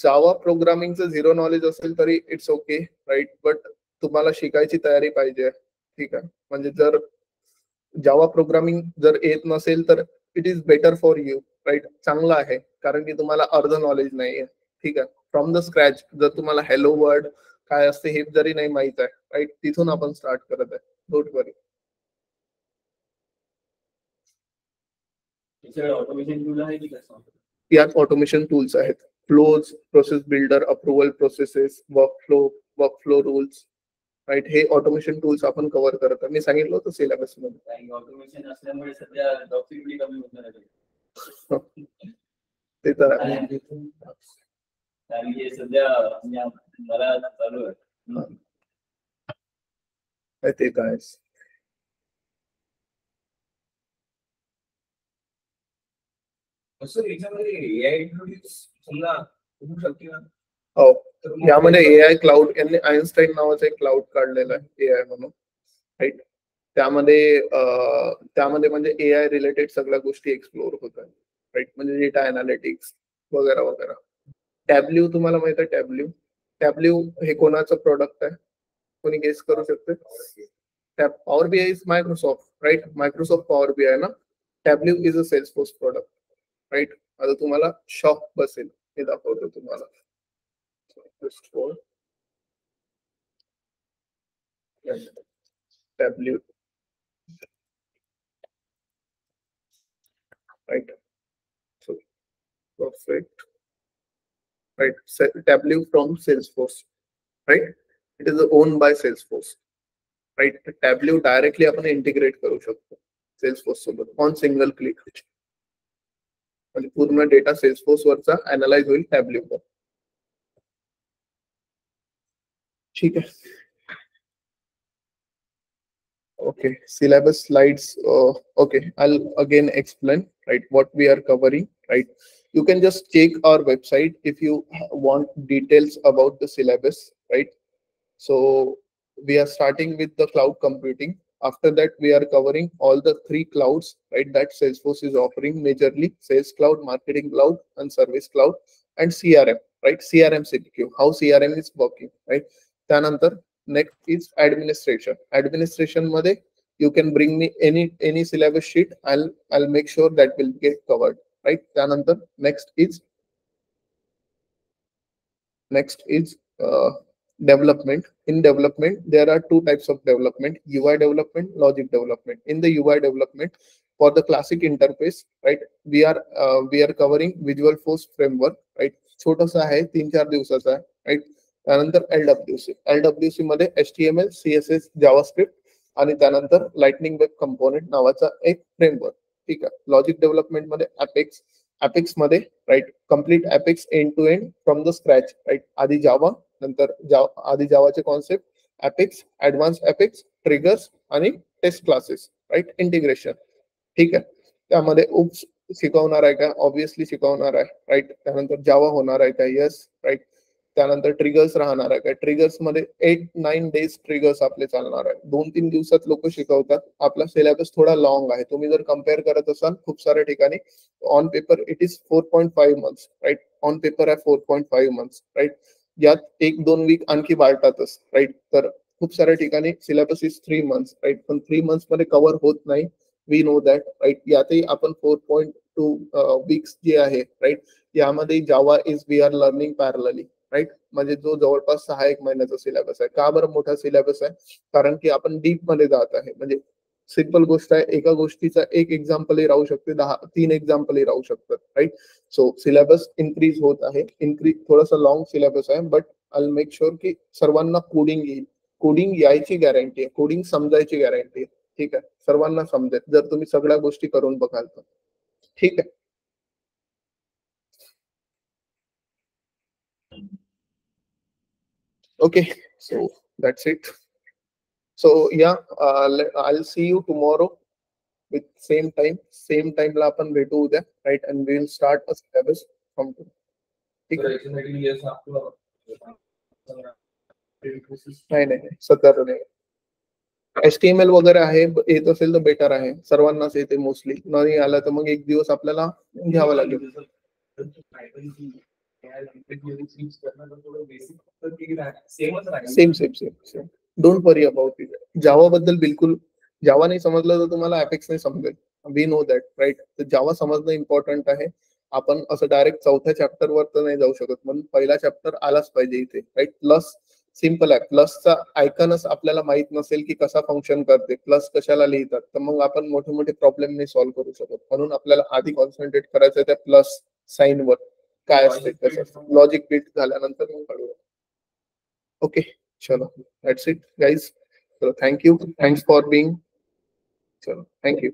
जावा प्रोग्रामिंगचं झिरो नॉलेज असेल तरी इट्स ओके, राईट? बट तुम्हाला शिकायची तयारी पाहिजे, ठीक आहे? म्हणजे जर जावा प्रोग्रामिंग जर येत नसेल तर it is better for you, right? चांगलं आहे, कारण की तुम्हाला अर्ध नॉलेज नाहीये, ठीक आहे? फ्रॉम द स्क्रॅच जर तुम्हाला हॅलो वर्ड काय असते हे जरी नाही माहित आहे, राईट, तिथून आपण स्टार्ट करत आहे, डोंट वरी. यात ऑटोमेशन टूल्स आहेत, flows, process builder, approval processes, workflow rules, right? हे ऑटोमेशन टूल्स आपण कव्हर करत आहे. मी सांगितलं होतं सिलेबस मध्ये. ऑटोमेशन असल्यामुळे सध्या जॉब सिक्युरिटी कमी होत नाही. ते तर सध्या मला चालू आहे ते काय असं याच्यामध्ये एआय समजा होऊ शकते ना? हो, यामध्ये एआय क्लाउड, यांनी आइन्स्टाईन नावाचा एक क्लाउड काढलेला आहे एआय म्हणून, राईट? त्यामध्ये म्हणजे एआय रिलेटेड सगळ्या गोष्टी एक्सप्लोर होत आहेत, राईट? म्हणजे डेटा अनालिटिक्स वगैरे वगैरे. टॅब्ल्यू तुम्हाला माहित आहे? टॅब्ल्यू हे कोणाचं प्रोडक्ट आहे, कोणी गेस करू शकते? Power BI is Microsoft, right? Microsoft Power BI ना. Tableau is a Salesforce product, right? आता तुम्हाला शॉक बसेल, हे दाखवतो तुम्हाला. Tableau, right? So perfect, right? Tableau from Salesforce, right? It is owned by Salesforce, right? Tableau directly आपण integrate करू शकतो Salesforce सोबत ऑन सिंगल क्लिक, म्हणजे पूर्ण डेटा Salesforce वरचा अनालाइज होईल Tableau वर. ठीक आहे. Okay, syllabus slides. Okay, I'll again explain, right, what we are covering, right? You can just check our website if you want details about the syllabus, right? So we are starting with the cloud computing. After that, we are covering all the 3 clouds, right, that Salesforce is offering majorly: Sales Cloud, Marketing Cloud, and Service Cloud, and CRM, right? CRM CPQ, how CRM is working, right? त्यानंतर next is administration. Administration मध्ये you can bring me any syllabus sheet. I'll make sure that will get covered, right? त्यानंतर next is Next is development. In development, there are two types of development: UI development, logic development. In the UI development, for the classic interface, right, we are covering Visual Force framework, right. छोटासा आहे, 3-4 दिवसाचा आहे, right. त्यानंतर LWC मध्ये HTML, CSS, JavaScript आणि त्यानंतर lightning web component नावाचा एक फ्रेमवर्क. ठीक आहे. लॉजिक डेव्हलपमेंट मध्ये अपेक्स मध्ये, right, complete Apex end to end from the scratch, right. आधी जावा, नंतर आधी जावाचे concept, Apex, advance Apex, triggers आणि टेस्ट क्लासेस, राईट, इंटिग्रेशन. ठीक आहे. त्यामध्ये उप्स शिकवणार आहे का? ऑब्विसली शिकवणार आहे, राईट. त्यानंतर जावा होणार आहे का? Yes, right. त्यानंतर ट्रिगर्स राहणार आहे का? ट्रिगर्स मध्ये 8-9 डेज ट्रिगर्स आपले चालणार आहे. 2-3 दिवसात लोक शिकवतात. आपला सिलेबस थोडा लॉंग आहे. तुम्ही जर कम्पेअर करत असाल खूप साऱ्या ठिकाणी, on paper it is 4.5 months, right. On paper आहे 4.5 मंथ्स, राईट. यात 1-2 वीक आणखी वाढतातच, राईट. तर खूप साऱ्या ठिकाणी सिलेबस इज 3 मंथ्स, राईट. पण 3 मंथ्स मध्ये कव्हर होत नाही. We know that, right. यातही आपण 4.2 वीक्स जे आहे, राईट, यामध्ये Java is we are learning parallelly, right. म्हणजे जो जवळपास 6-1 महिन्याचा सिलेबस आहे. का बरं मोठा सिलेबस आहे? कारण की आपण डीप मध्ये जात आहे. म्हणजे सिंपल गोष्ट आहे, एका गोष्टीचा एक एक्झाम्पलही राहू शकते, 3 एक्झाम्पलही राहू शकतात, राईट. सो सिलेबस इन्क्रीज होत आहे. थोडासा लॉंग सिलेबस आहे, बट आय मेक शुअर की सर्वांना कोडिंग येईल. कोडिंग यायची गॅरंटी आहे, कोडिंग समजायची गॅरंटी आहे. ठीक आहे. सर्वांना समजेल जर तुम्ही सगळ्या गोष्टी करून बघाल तर. ठीक आहे. Okay, so that's it. So yeah, I'll see you tomorrow with same time ला आपण भेटू उद्या, right, and we'll start a syllabus from today. ठीक आहे. नाही सध्या नाही. HTML वगैरे आहे, येत असेल तर बेटर आहे. सर्वांनाच येते मोस्टली. नाही आला तर मग एक दिवस आपल्याला घ्यावा लागेल. Same. Don't worry about it. Java बद्दल बिलकुल, जावा नाही समजलं तर तुम्हाला अपेक्स नाही समजेल. We know that, right. तर जावा समजणं इम्पॉर्टंट आहे. आपण असं डायरेक्ट चौथ्या चॅप्टर वर तर नाही जाऊ शकत, म्हणून पहिला चॅप्टर आलाच पाहिजे इथे, राईट. प्लस सिम्पल आहे. प्लसचा आयकॉनच आपल्याला माहित नसेल की कसा फंक्शन करते, प्लस कशाला लिहितात, तर मग आपण मोठे मोठे प्रॉब्लेम नाही सॉल्व्ह करू शकत. म्हणून आपल्याला आधी कॉन्सन्ट्रेट करायचं त्या प्लस साइन वर, काय असते कसं. लॉजिक बीट झाल्यानंतर मग कळूया. ओके, चलो, दॅट्स इट गाईज. चलो, थँक्यू. Thanks for being. चलो, थँक्यू.